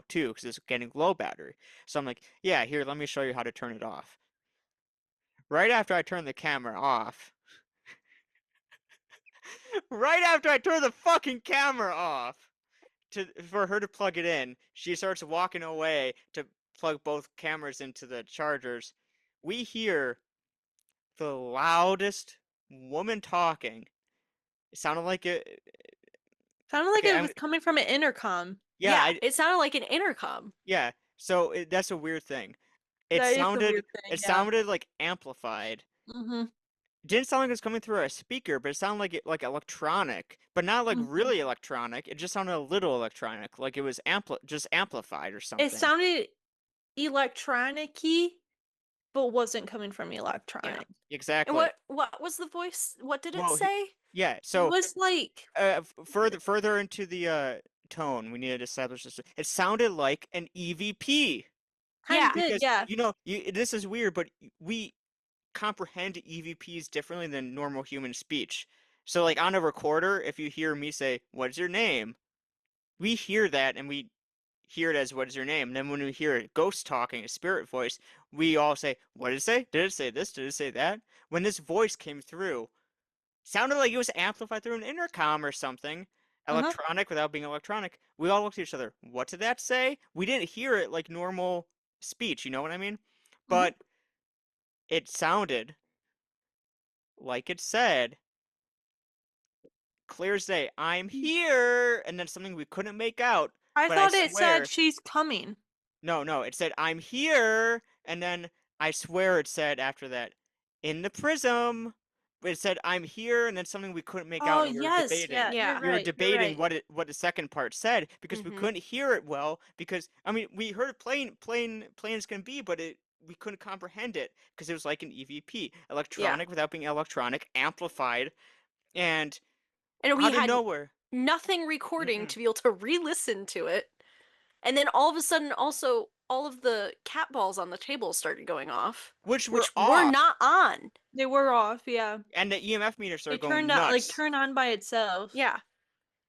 too, because it's getting low battery?" So I'm like, "Yeah, here, let me show you how to turn it off." Right after I turn the camera off, right after I turn the fucking camera off for her to plug it in, she starts walking away to plug both cameras into the chargers. We hear the loudest woman talking. It sounded like it. Sounded like Okay, it was coming from an intercom. yeah, Yeah, it sounded like an intercom. yeah. So that's a weird thing. It That is the sounded, weird thing, it yeah. sounded like amplified. Mhm. Didn't sound like it was coming through a speaker, but it sounded like electronic, but not like Mhm. really electronic. It just sounded a little electronic, like it was just amplified or It something. sounded electronic-y, but wasn't coming from Yeah. electronic. And Exactly. what was the voice? What did it Well, say? yeah. It So was like further into the tone, we needed to establish this. It sounded like an EVP kinda Yeah. did, because yeah. this is weird, but we comprehend EVPs differently than normal human speech. So like on a recorder, if you hear me say, "What's your name?" we hear that and we hear it as "What is your name?" And then when we hear a ghost talking, a spirit voice, we all say, "What did it say? Did it say this? Did it say that?" When this voice came through, sounded like it was amplified through an intercom or something, Uh-huh. electronic without being electronic. We all looked at each other. What did that say? We didn't hear it like normal speech, you know what I mean? Mhm. But it sounded like it said, clear as day, I'm here, and then something we couldn't make out, I but I thought it said swear, she's coming. no, it said I'm here, and then I swear it said after that, in the prism. But it said I'm here, and then something we couldn't make out, Oh, and we were yes, debating. yeah, you're Yeah. We were right, you're debating right. what the second part said because we Mhm. couldn't hear it well. Because I mean, we heard it plain as can be, but we couldn't comprehend it because it was like an EVP, Yeah. electronic without being electronic, amplified, and And we out of had nowhere. nothing recording Mm-mm. to be able to re-listen to it. And then all of a sudden also all of the cat balls on the table started going off, Which were which were off, not on. They were off, yeah. and the EMF meter They started turned going out like nuts. turn on by itself. Yeah.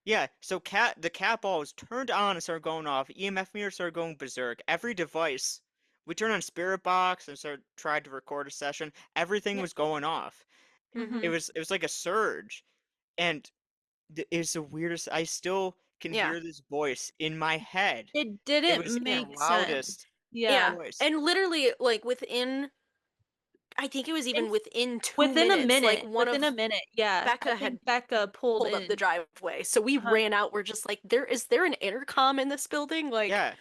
Yeah, so the cat ball was turned on and started going off. EMF meter started going berserk. Every device, we turned on Spirit Box and tried to record a session. Everything Yeah. was going off. It Mhm. was it was like a surge, and it's the weirdest. I still can Yeah. hear this voice in my head. It It didn't was the Yeah. make sense. loudest Yeah. Yeah. voice. And literally like within I think it was In even within 2 within a minutes, like minute, one within a of minute, yeah. I Becca had think Becca pulled pulled up the in. driveway. So we Uh-huh. ran out. We're just like, there an intercom in this building? Yeah,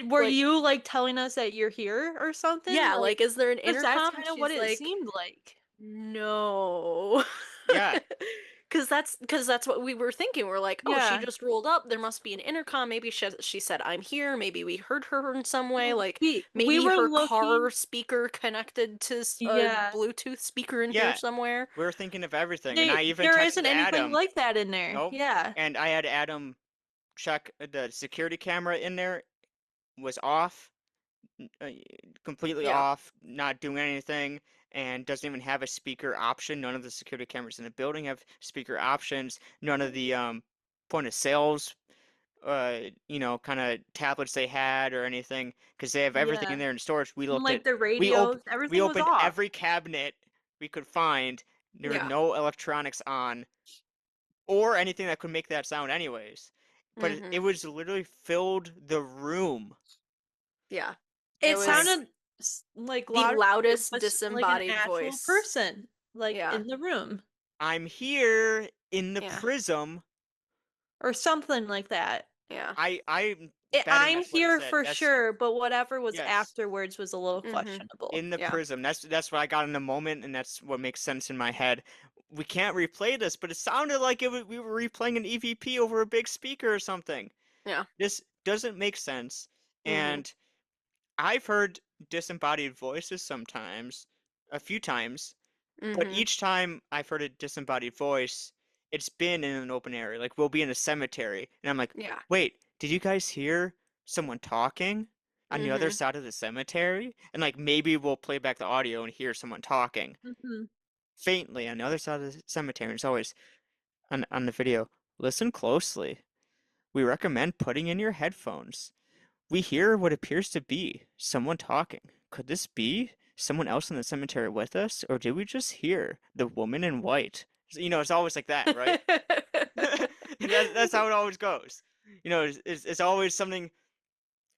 Were Like you like telling us that you're here or something? yeah, Like, like is there an because that's intercom? And kind of what she's it like, seemed like. no. yeah, Cause that's what we were thinking. We're like, oh, she Yeah. just rolled up. There must be an intercom. Maybe she said I'm here. Maybe we heard her in some way. Well, Like we maybe were her looking. car speaker connected to a Yeah. Bluetooth speaker in here yeah. somewhere. We were thinking of everything, and I even There isn't texted anything Adam. like that in there. Nope. Yeah. And I had Adam check the security camera in there was off, uh, completely Yeah. off, not doing anything, and doesn't even have a speaker option. None of the security cameras in the building have speaker options. None of the point of sales, kind of tablets they had or anything, because they have everything in Yeah. there in storage. We And looked like at, the we op radios, we everything was opened off. every cabinet we could find. There was Yeah. no electronics on or anything that could make that sound anyways. But it Mm-hmm. was literally filled the room. Yeah. It It I was sounded like the louder than it loudest was like an disembodied actual voice. person, like Yeah. in the room I'm here in the Yeah. prism. or something like that. Yeah. I'm betting I'm that's what it here said. for That's sure, but whatever was yes, afterwards was a little Mm-hmm. questionable. in the Yeah. prism. That's what I got in the moment, and that's what makes sense in my head. We can't replay this, but it sounded like we were replaying an EVP over a big speaker or something. Yeah. This doesn't make sense, Mm-hmm. and I've heard disembodied voices sometimes, a few times, but Mm-hmm. each time I've heard a disembodied voice, it's been in an open area. Like we'll be in a cemetery, and I'm like, Yeah. wait, did you guys hear someone talking on the other Mm-hmm. side of the cemetery? And like maybe we'll play back the audio and hear someone talking Hmm. faintly on the other side of the cemetery. And it's always on the video. Listen closely. We recommend putting in your headphones. We hear what appears to be someone talking. Could this be someone else in the cemetery with us, or did we just hear the woman in white? It's always like that, right? That's how it always goes. It's always something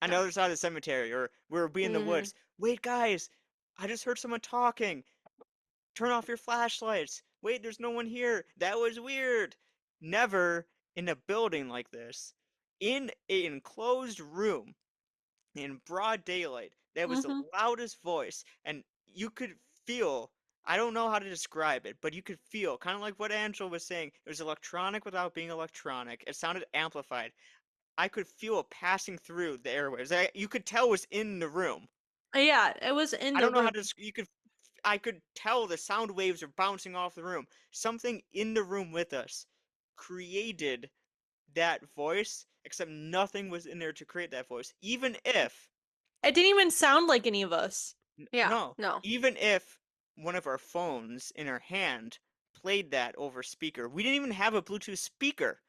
on the Yeah. other side of the cemetery, or we'll be in the Mm-hmm. woods. Wait, guys, I just heard someone talking. Turn off your flashlights. Wait, there's no one here. That was weird. Never in a building like this, in an enclosed room in broad daylight. That was the Hmm. loudest voice, and you could feel. I don't know how to describe it, but you could feel, kind of like what Angela was saying. It was electronic without being electronic. It sounded amplified. I could feel it passing through the airwaves. You could tell it was in the room. Yeah, it was in I the don't know how room. to. I could tell the sound waves are bouncing off the room. Something in the room with us created that voice, except nothing was in there to create that voice. Even if It didn't even sound like any of us. Yeah. No, No. even if one of our phones in our hand played that over speaker, we didn't even have a Bluetooth speaker.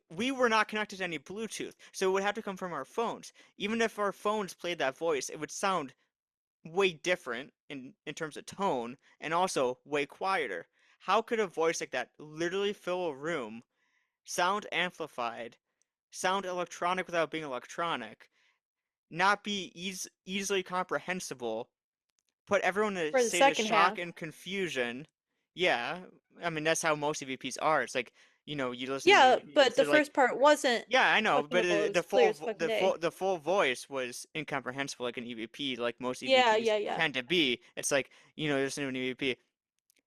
We were not connected to any Bluetooth, so it would have to come from our phones. Even if our phones played that voice, it would sound way different in terms of tone and also way quieter. How could a voice like that literally fill a room, sound amplified, sound electronic without being electronic, not be easily comprehensible, put everyone in a For the state of second shock half. and confusion. Yeah, I mean that's how most EVPs are. It's like, you listen to the Yeah, EVP, but it's the like, first part wasn't yeah, I know, fucking but up. It the was clear full as fucking day. the full voice was incomprehensible like an EVP, like most Yeah, EVPs yeah, yeah. tend to be. It's like, you're listening to an EVP.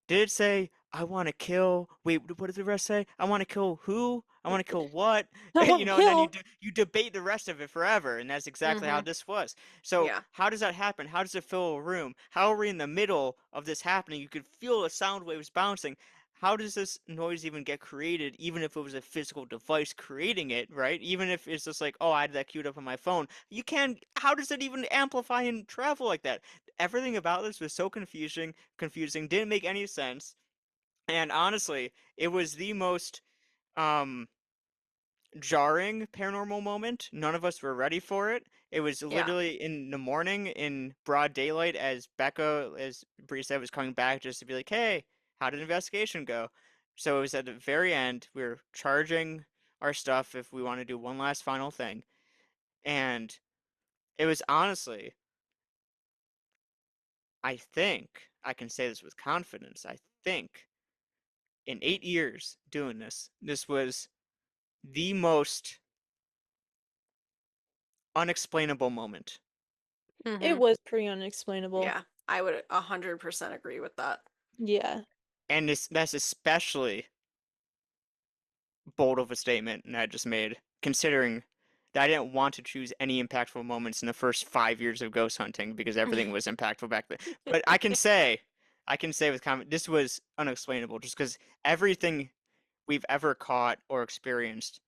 Did it say, I want to kill? Wait, what did the rest say? I want to kill who? I want to kill what? I want to And then kill. you debate the rest of it forever, and that's exactly how Mm-hmm. this was. So Yeah. how does that happen? How does it fill a room? How are we in the middle of this happening? You could feel the sound waves bouncing. How does this noise even get created, even if it was a physical device creating it, right? Even if it's just like, oh, I had that queued up on my phone. You can't, how does it even amplify and travel like that? Everything about this was so confusing, didn't make any sense. And honestly, it was the most um jarring paranormal moment. None of us were ready for it. It was Yeah. literally in the morning in broad daylight as Becca, as Bree said, was coming back just to be like, hey, how did the investigation go? So it was at the very end. We were charging our stuff if we want to do one last final thing. And it was honestly, I think I can say this with confidence. I think in 8 years doing this, this was the most unexplainable moment. It Mm-hmm. was pretty unexplainable. Yeah. I would 100% agree with that. Yeah. And that's especially bold of a statement that I just made, considering that I didn't want to choose any impactful moments in the first 5 years of ghost hunting because everything was impactful back then. But I can say with comment, this was unexplainable just because everything we've ever caught or experienced,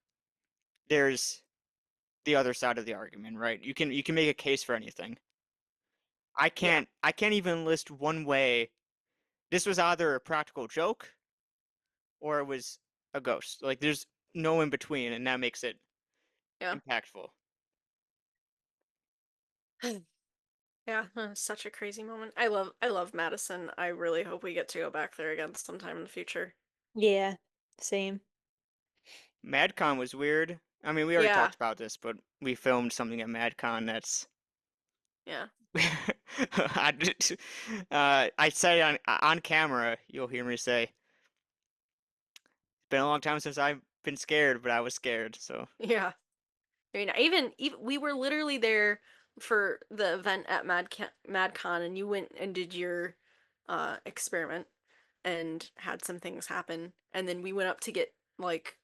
there's the other side of the argument, right? You can make a case for anything. Yeah. I can't even list one way this was either a practical joke or it was a ghost. Like there's no in between, and that makes it Yeah. impactful. Yeah, such a crazy moment. I love Madison. I really hope we get to go back there again sometime in the future. Yeah. Same. MadCon was weird. I mean, we already Yeah. talked about this, but we filmed something at MadCon that's Yeah. I said on camera, you'll hear me say, it's been a long time since I've been scared, but I was scared. So Yeah. I mean, even we were literally there for the event at MadCon, and you went and did your experiment and had some things happen, and then we went up to get like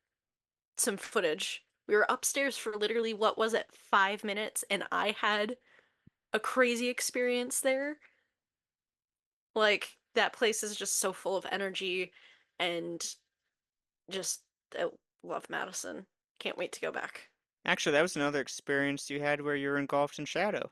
some footage. We were upstairs for literally, what was it, 5 minutes, and I had a crazy experience there. Like that place is just so full of energy and just I love Madison. Can't wait to go back. actually, that was another experience you had where you were engulfed in shadow.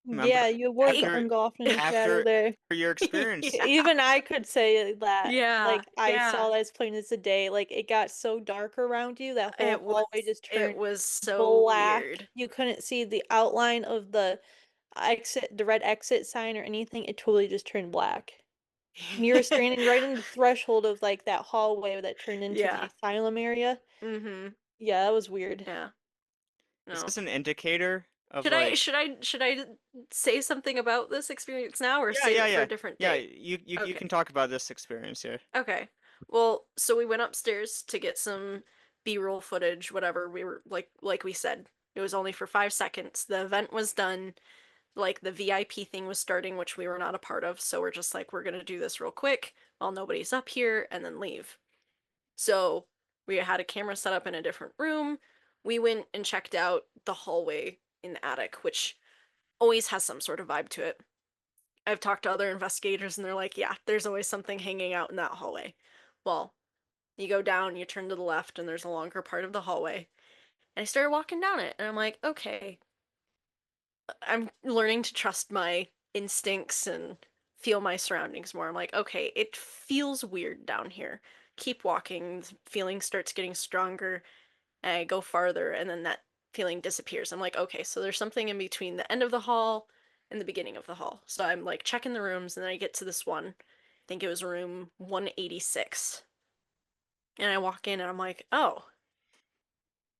Yeah, Remember? you was I, After engulfed in a shadow after there. your experience. yeah. Even I could say that. Yeah, Like I yeah. saw that as plain as the day. Like it got so dark around you, that whole hallway just It turned was so black. weird. You couldn't see the outline of the exit, the red exit sign or anything. It totally just turned black. And you were standing right in the threshold of like that hallway that turned into the Yeah. asylum area. Mm-hmm. Yeah, that was weird. Yeah. Is No. this an indicator of like, Should I say something about this experience now or yeah, save yeah, it for a yeah. different Yeah, date? you Okay. can talk about this experience here. Okay. Well, so we went upstairs to get some B-roll footage, whatever. We were like we said, it was only for 5 seconds. The event was done, like the VIP thing was starting, which we were not a part of, so we're just like, we're gonna do this real quick while nobody's up here and then leave. So we had a camera set up in a different room. We went and checked out the hallway in the attic, which always has some sort of vibe to it. I've talked to other investigators and they're like, yeah, there's always something hanging out in that hallway. Well, you go down, you turn to the left, and there's a longer part of the hallway. And I started walking down it, and I'm like, okay, I'm learning to trust my instincts and feel my surroundings more. I'm like, okay, it feels weird down here. Keep walking, the feeling starts getting stronger, and I go farther, and then that feeling disappears. I'm like, okay, so there's something in between the end of the hall and the beginning of the hall. So I'm like checking the rooms, and then I get to this one. I think it was room 186. And I walk in, and I'm like, oh,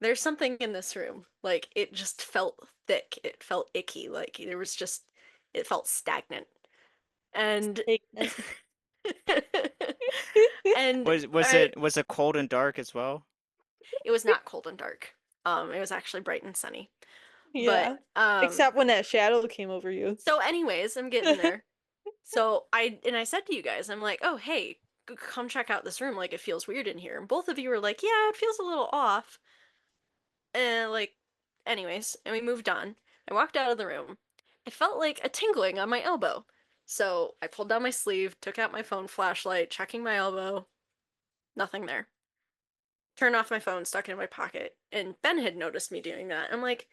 there's something in this room. Like it just felt thick. It felt icky. Like there was just it felt stagnant. And Ignorant. and Was it cold and dark as well? it was not cold and dark. It was actually bright and sunny. But Yeah. Except when that shadow came over you. so anyways, I'm getting there. So I said to you guys, I'm like, "Oh, hey, come check out this room. Like it feels weird in here." And both of you were like, "Yeah, it feels a little off." And like anyways, and we moved on. I walked out of the room. I felt like a tingling on my elbow. So I pulled down my sleeve, took out my phone flashlight, checking my elbow. Nothing there. Turned off my phone, stuck it in my pocket. And Ben had noticed me doing that. I'm like,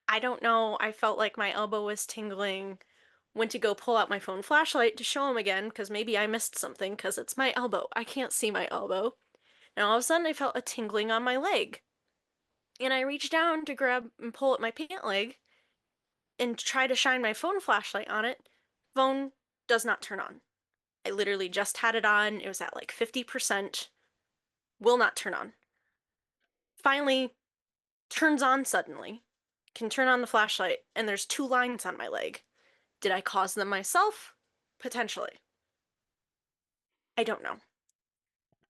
I don't know. I felt like my elbow was tingling. Went to go pull out my phone flashlight to show him again because maybe I missed something because it's my elbow. I can't see my elbow. And all of a sudden, I felt a tingling on my leg. And I reached down to grab and pull at my pant leg and try to shine my phone flashlight on it. Phone does not turn on. I literally just had it on. It was at like 50%. Will not turn on. Finally, turns on suddenly. Can turn on the flashlight, and there's two lines on my leg. Did I cause them myself? Potentially. I don't know.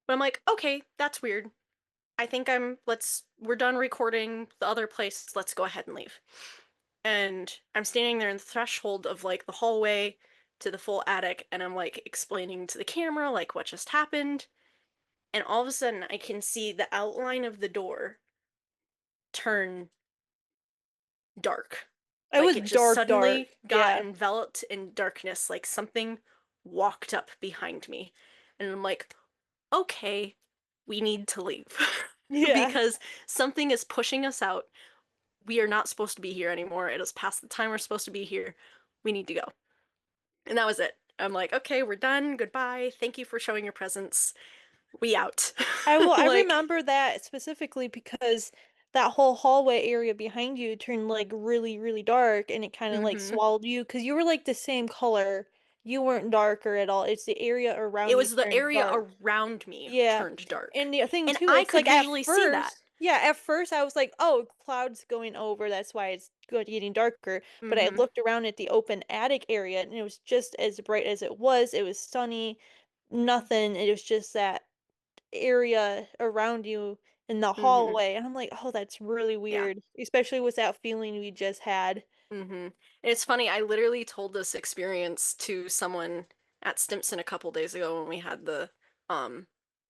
But I'm like, okay, that's weird. I think we're done recording the other place. Let's go ahead and leave. And I'm standing there in the threshold of like the hallway to the full attic, and I'm like explaining to the camera like what just happened. And all of a sudden, I can see the outline of the door turn dark. It Like was it just dark, dark. suddenly got Yeah. enveloped in darkness, like something walked up behind me. And I'm like, okay, we need to leave. Yeah. Because something is pushing us out. We are not supposed to be here anymore. It is past the time we're supposed to be here. We need to go. And that was it. I'm like, okay, we're done. Goodbye. Thank you for showing your presence. We out. I Like, remember that specifically because that whole hallway area behind you turned like really, really dark and it kind of like mm-hmm. swallowed you because you were like the same color. You weren't darker at all. It's the area It around you was the turned area dark. around me Yeah. turned dark. And the thing And too, I it's could like at visually see that. first, yeah, at first I was like, oh, clouds going over, that's why it's good getting darker. But I Mm-hmm. looked around at the open attic area and it was just as bright as it was. It was sunny, nothing. It was just that area around you in the Mm-hmm. hallway. And I'm like, oh, that's really Yeah. weird, especially with that feeling we just had. Mm-hmm. It's funny, I literally told this experience to someone at Stimson a couple days ago when we had the um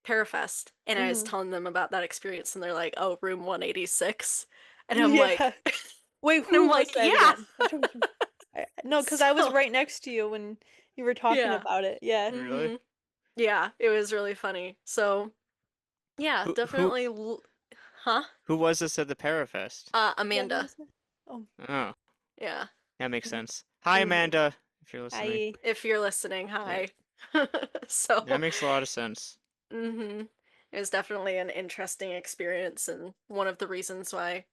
Parafest, and I was Hmm. telling them about that experience, and they're like, "Oh, room 186." And I'm Yeah. like Wait, and I'm who was like, that "Yeah." again? No, because I was So, right next to you when you were talking yeah. about it. Yeah. Really? Mm-hmm. Yeah, it was really funny. So, yeah, Who who definitely huh? who was this at the Parafest? Yeah, who Amanda. was that? Oh. Oh, Yeah. that makes sense. Hi, Mm-hmm. Amanda, if you're listening. I If you're listening, Yeah, hi. that So, makes a lot of sense. mm-hmm. It was definitely an interesting experience, and one of the reasons why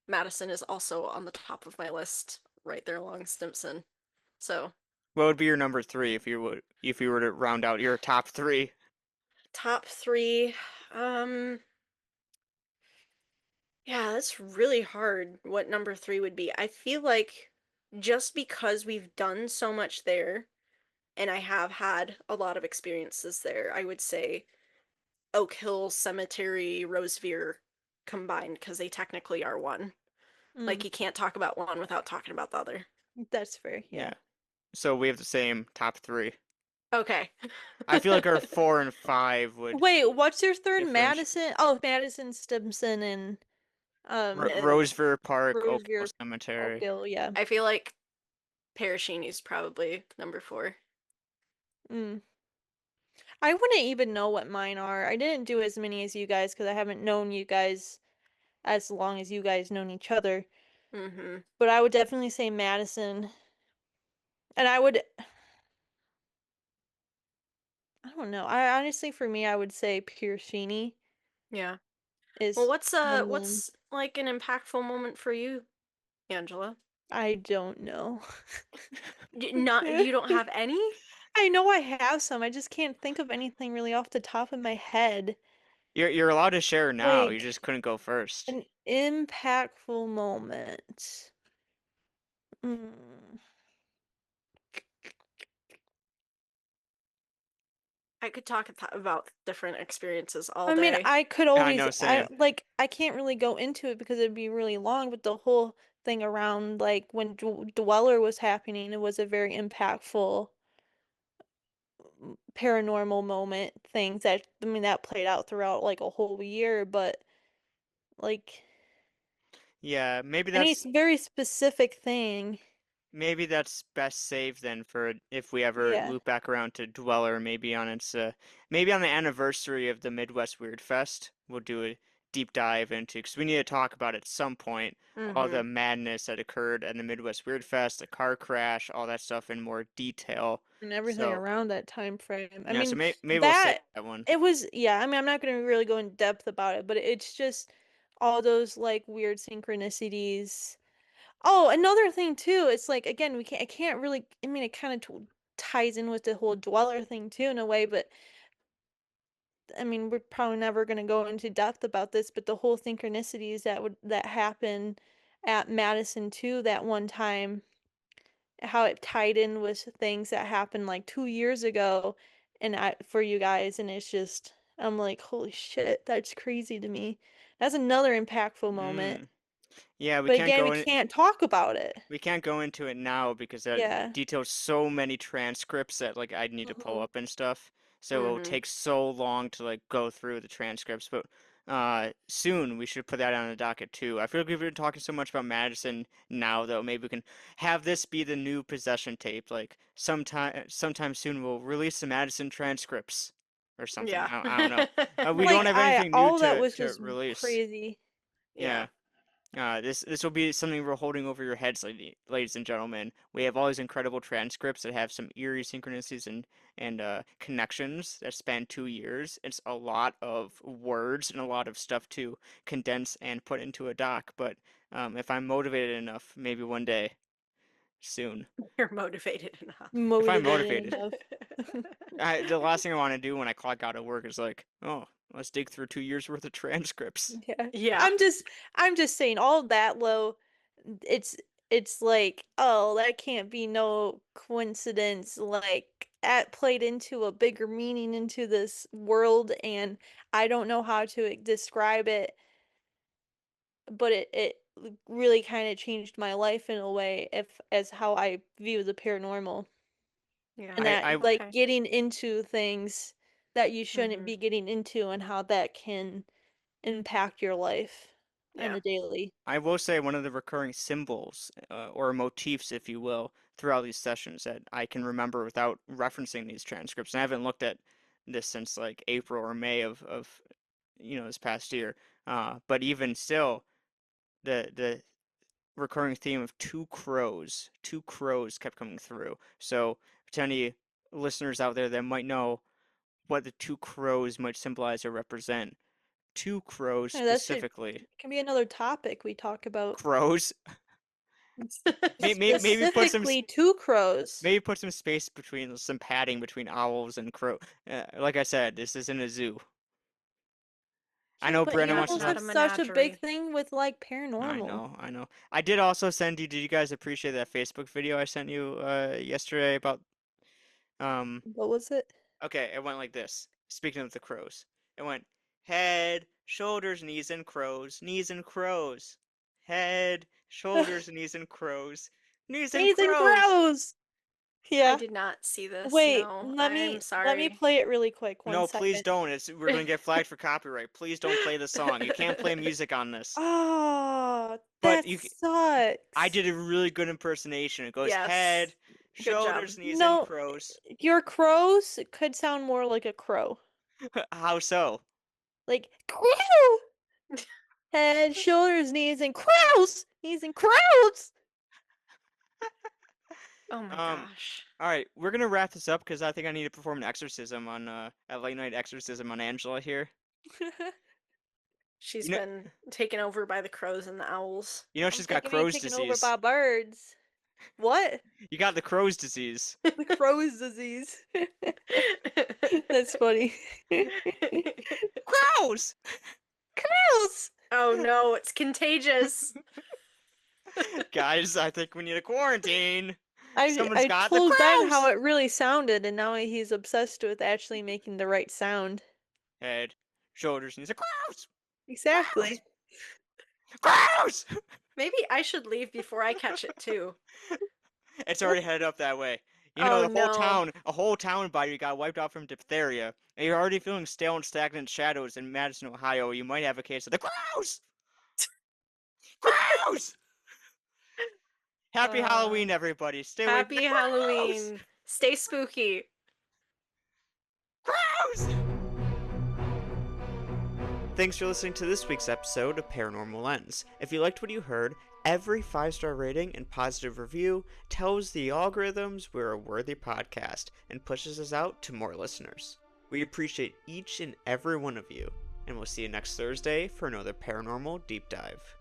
Madison is also on the top of my list, right there along Stimson. So, What would be your number three if you were to round out your top three? top three. Um, yeah, that's really hard what number three would be. I feel like just because we've done so much there, and I have had a lot of experiences there, I would say Oak Hill Cemetery, Rosevere combined, because they technically are one. Like, mm, you can't talk about one without talking about the other. that's fair. Yeah. Yeah, so we have the same top three. Okay. I feel like our four and five would Wait, what's your third? differentiate. Madison? Oh, Madison, Stimson, and And Rosevere Park, Oak Hill Rosevere, Cemetery. Oakville. Yeah. I feel like Parashini's probably number four. Mm. I wouldn't even know what mine are. I didn't do as many as you guys because I haven't known you guys as long as you guys known each other. Mm-hmm. But I would definitely say Madison, and I don't know. I honestly, for me, I would say Piercini Yeah. Well, is one of them. what's like an impactful moment for you, Angela? I don't know. Not you don't have any? I know I have some. I just can't think of anything really off the top of my head. You're allowed to share now. You Like just couldn't go first. an impactful moment. Mm. I could talk about different experiences all I mean, day. I could I always, know, same. I can't really go into it because it'd be really long, but the whole thing around, like, when Dweller was happening, it was a very impactful paranormal moment things that, I mean, that played out throughout, like, a whole year, but, like, Yeah, any very specific thing. maybe that's best saved then for if we ever Yeah. loop back around to Dweller, maybe on its maybe on the anniversary of the Midwest Weird Fest, we'll do a deep dive into because we need to talk about at some point all the Mm-hmm. madness that occurred at the Midwest Weird Fest, the car crash, all that stuff in more detail. And everything So around that time frame. I yeah, so mean, maybe we'll save that that one. it was, yeah, I mean, I'm not gonna really go in depth about it, but it's just all those like weird synchronicities. Oh, another thing too, it's like again, I can't really, I mean, it kind of ties in with the whole dweller thing too in a way, but I mean, we're probably never gonna go into depth about this, but the whole synchronicities that happen at Madison too that one time, how it tied in with things that happened like 2 years ago and for you guys, and it's just I'm like, holy shit, that's crazy to me. That's another impactful moment. Mm. Yeah, But again, we can't talk about it. we can't go into it now because that Yeah. details so many transcripts that like I'd need to pull Mhm. up and stuff. So it'll Mm-hmm. take so long to like go through the transcripts. But soon we should put that on the docket too. I feel like we've been talking so much about Madison now though. Maybe we can have this be the new possession tape. Like sometime soon we'll release the Madison transcripts or something. Yeah. I don't know. We Like don't have I anything new all that was to just release. crazy. Yeah. Yeah. This will be something we're holding over your heads, ladies and gentlemen. We have all these incredible transcripts that have some eerie synchronicities and connections that span 2 years. It's a lot of words and a lot of stuff to condense and put into a doc. But if I'm motivated enough, maybe one day soon. You're motivated enough. If I'm Motivated motivated, enough. the last thing I want to do when I clock out of work is like, oh, let's dig through 2 years worth of transcripts. Yeah. Yeah. I'm just saying all that low, it's it's like, oh, that can't be no coincidence. Like that played into a bigger meaning into this world, and I don't know how to describe it, but it really kind of changed my life in a way if as how I view the paranormal. Yeah. And that like Okay. getting into things that you shouldn't Mm-hmm. be getting into and how that can impact your life on Yeah. a daily. I will say one of the recurring symbols or motifs, if you will, throughout these sessions that I can remember without referencing these transcripts. And I haven't looked at this since like April or May of this past year. But even still, the recurring theme of two crows kept coming through. So to any listeners out there that might know what the two crows might symbolize or represent, two crows Yeah, that should specifically. can be another topic we talk about. Crows. Maybe put some Specifically two crows. maybe put some space between some padding between owls and crow. Like I said, this isn't a zoo. I Yeah, know but Brianna Yeah, wants it's to animals not are talk. a such a big menagerie. thing with like I paranormal. know, I know. I did also send you. Did you guys appreciate that Facebook video I sent you yesterday about um? What was it? Okay, it went like this. Speaking of the crows, it went head, shoulders, knees, and crows, knees and crows, head, shoulders, knees, and crows, knees and Knees and crows. crows. I Yeah. did not see this. Wait, No, let I'm me sorry. play it really quick. One No, please second. don't. We're gonna get flagged for copyright. Please don't play the song. You can't play music on this. Oh, But that you, I sucks. did a really good impersonation. It goes Yes. head, Good job. shoulders, knees, and No, crows. your crows could sound more like a crow. How so? Like crow. Head, shoulders, knees, and crows. Knees and crows. Oh my Um, gosh. all right, we're gonna wrap this up because I think I need to perform an exorcism on a late night exorcism on Angela here. She's You know, been taken over by the crows and the owls. I'm she's got thinking being Crohn's taken over disease. by birds. What? You got the Crohn's disease. The crow's disease. That's funny. Crows. Crows. Oh no, it's contagious. Guys, I think we need a quarantine. Someone's I got the told Ben how grouse! it really sounded, and now he's obsessed with actually making the right sound. Head, shoulders, and he's like, grouse! Grouse! Exactly. Grouse! Maybe I should leave before I catch it too. It's already headed up that way. You know, Oh the whole no. town, a whole town by you got wiped out from diphtheria, and you're already feeling stale and stagnant shadows in Madison, Ohio. You might have a case of the grouse! Grouse! Happy Uh, Halloween, everybody. Stay away from the Happy grouse! Halloween. Stay spooky. Grouse! Thanks for listening to this week's episode of Paranormal Lens. If you liked what you heard, every 5-star rating and positive review tells the algorithms we're a worthy podcast and pushes us out to more listeners. We appreciate each and every one of you, and we'll see you next Thursday for another paranormal deep dive.